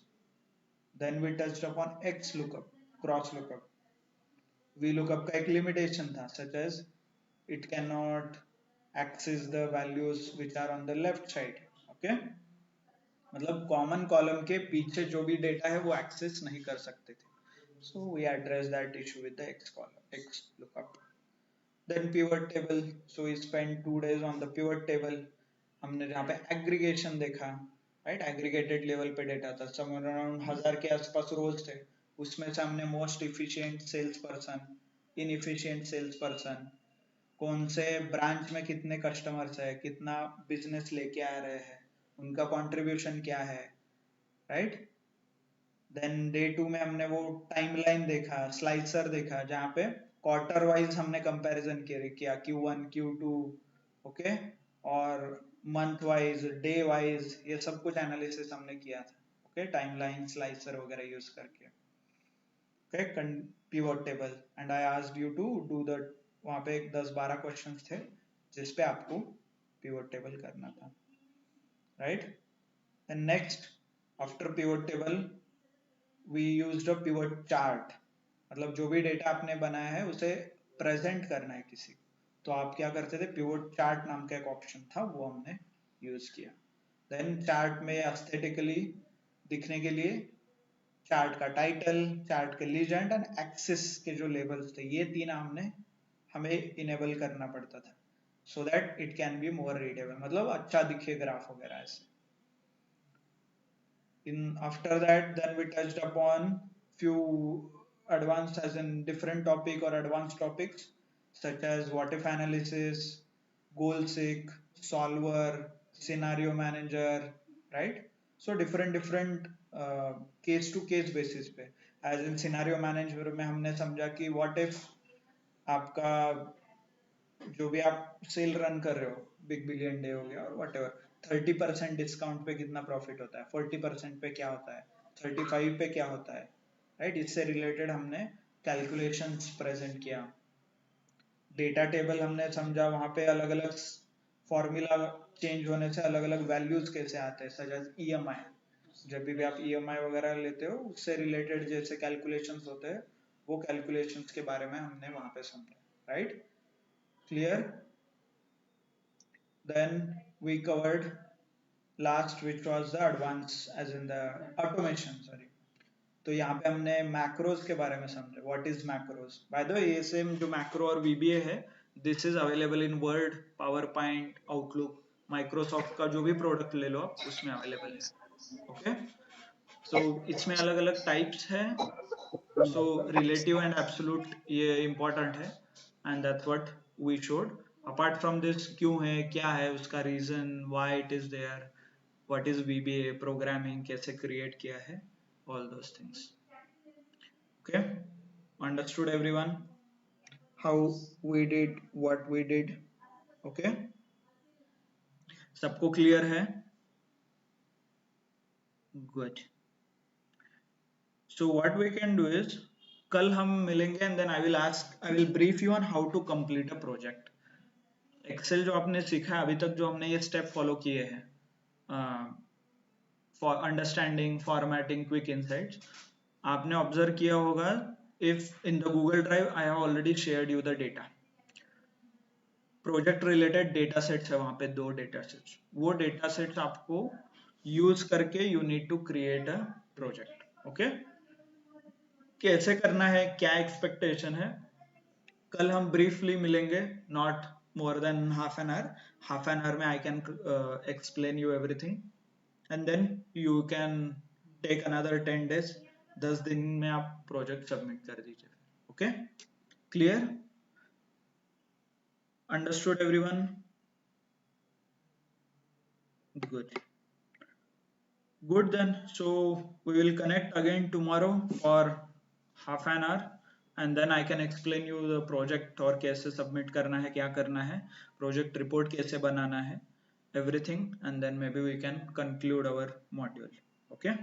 Then we touched upon X lookup, cross lookup. VLOOKUP का एक limitation था, such as it cannot access the values which are on the left side. Okay? मतलब common column के पीछे जो भी data है वो access नहीं कर सकते थे. So we addressed that issue with the X column, X lookup. Then pivot table. So we spent 2 days on the pivot table. हमने जहाँ पे एग्रीगेशन देखा, राइट, एग्रीगेटेड लेवल पे डेटा था, समवेयर अराउंड 1000 के आसपास रोल्स थे. उसमें से हमने most efficient sales person, inefficient sales person, कौन से ब्रांच में कितने कस्टमर्स है, कितना बिजनेस लेके आ रहे हैं, उनका कंट्रीब्यूशन क्या है, राइट. देन डे 2 में हमने वो टाइमलाइन देखा, स्लाइसर देखा, जहाँ पे क्वार्टर वाइज हमने कंपैरिजन किया, Q1, Q2, ओके, और मंथ वाइज, डे वाइज, ये सब कुछ एनालिसिस हमने किया था. ओके, टाइमलाइन, स्लाइसर वगैरह यूज करके. Okay, pivot table. And I asked you to do the, वहाँ पे 10-12 क्वेश्चंस थे जिसपे आपको पिवट टेबल करना था, right. And next, after pivot table we used a pivot chart. मतलब जो भी डेटा आपने बनाया है उसे प्रेजेंट करना है किसी को, तो आप क्या करते थे, पिवट चार्ट नाम का एक ऑप्शन था, वो हमने यूज किया. देन चार्ट में एस्थेटिकली दिखने के लिए चार्ट का टाइटल, चार्ट के लीजेंड एंड एक्सिस के जो लेबल्स थे, ये तीन हमें इनेबल करना पड़ता था, so that it can be more readable, मतलब अच्छा दिखे ग्राफ वगैरह ऐसे. After that, then we touched upon few advanced, as in different topic or advanced topics, such as what if analysis, goal seek, solver, scenario manager, right? So different case to case basis पे, as in scenario manager में हमने समझा कि what if आपका जो भी आप सेल रन कर रहे हो, बिग बिलियन डे हो गया और वट एवर, 30% डिस्काउंट पे कितना प्रॉफिट होता है, 40% पे क्या होता है, 35 पे क्या होता है, राइट। इससे रिलेटेड हमने कैलकुलेशंस प्रेजेंट किया, डेटा टेबल हमने समझा, वहां पे अलग अलग फॉर्मूला चेंज होने से अलग अलग वैल्यूज कैसे आते हैं, सच एज ईएमआई। जब भी आप ईएमआई वगैरह लेते हो उससे रिलेटेड जैसे कैलकुलेशंस होते हैं, वो कैलकुलेशंस के बारे में हमने वहां पे समझा, right. Clear. Then we covered last which was the advance as in the automation, sorry. तो यहाँ पे हमने मैक्रोज के बारे में समझा, what is macros. By the way ये सेम जो मैक्रो और वीबीए है, this is available in Word, PowerPoint, Outlook, Microsoft का जो भी प्रोडक्ट ले लो आप उसमें अवेलेबल है, ओके। सो इसमें अलग अलग टाइप्स है, सो रिलेटिव एंड एब्सोल्यूट ये इंपॉर्टेंट है, and that's what we showed. Apart from this क्यों है, क्या है उसका reason, why it is there, what is VBA, programming कैसे क्रिएट किया है, all those things. Okay, understood everyone how we did what we did? Okay, सबको क्लियर है? Good. So what we can do is कल हम मिलेंगे and then I will brief you on how to complete a project. Excel जो आपने सीखा अभी तक, जो हमने ये स्टेप फॉलो किए हैं, for understanding, formatting, quick insights, आपने ऑब्जर्व किया होगा, if in the Google Drive I have already shared you the data, project related data sets है वहां पे, 2 डेटा सेट्स, वो डेटा सेट्स आपको यूज करके you need to create a project, okay. कैसे करना है, क्या एक्सपेक्टेशन है, कल हम ब्रीफली मिलेंगे, not more than half an hour. Half an hour में I can explain you everything, and then you can take another 10 days, 10 दिन में आप प्रोजेक्ट सबमिट कर दीजिए, okay. Clear, understood everyone? Good. Good then. So we will connect again tomorrow for half an hour, and then I can explain you the project और कैसे submit करना है, क्या करना है, project report कैसे बनाना है, everything, and then maybe we can conclude our module. Okay.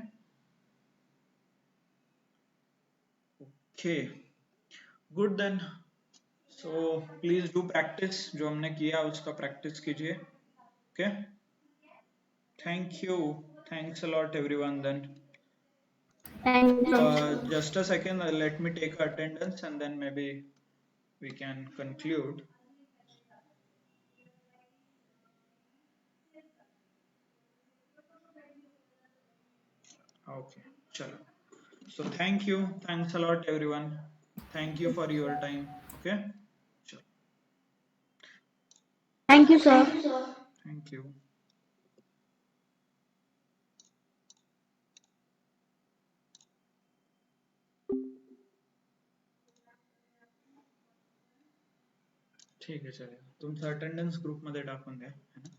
Okay. Good then. So please do practice, जो हमने किया उसका practice कीजिए. Okay. Thank you. Thanks a lot everyone then. Thank you. Just a second, let me take attendance and then maybe we can conclude. Okay, chalo. So thank you, thanks a lot everyone. Thank you for your time. Okay, chalo. Thank you, sir. Thank you. ठीक आहे, चलेल. तुमचं अटेंडन्स ग्रुप मध्ये टाकून द्या, है ना.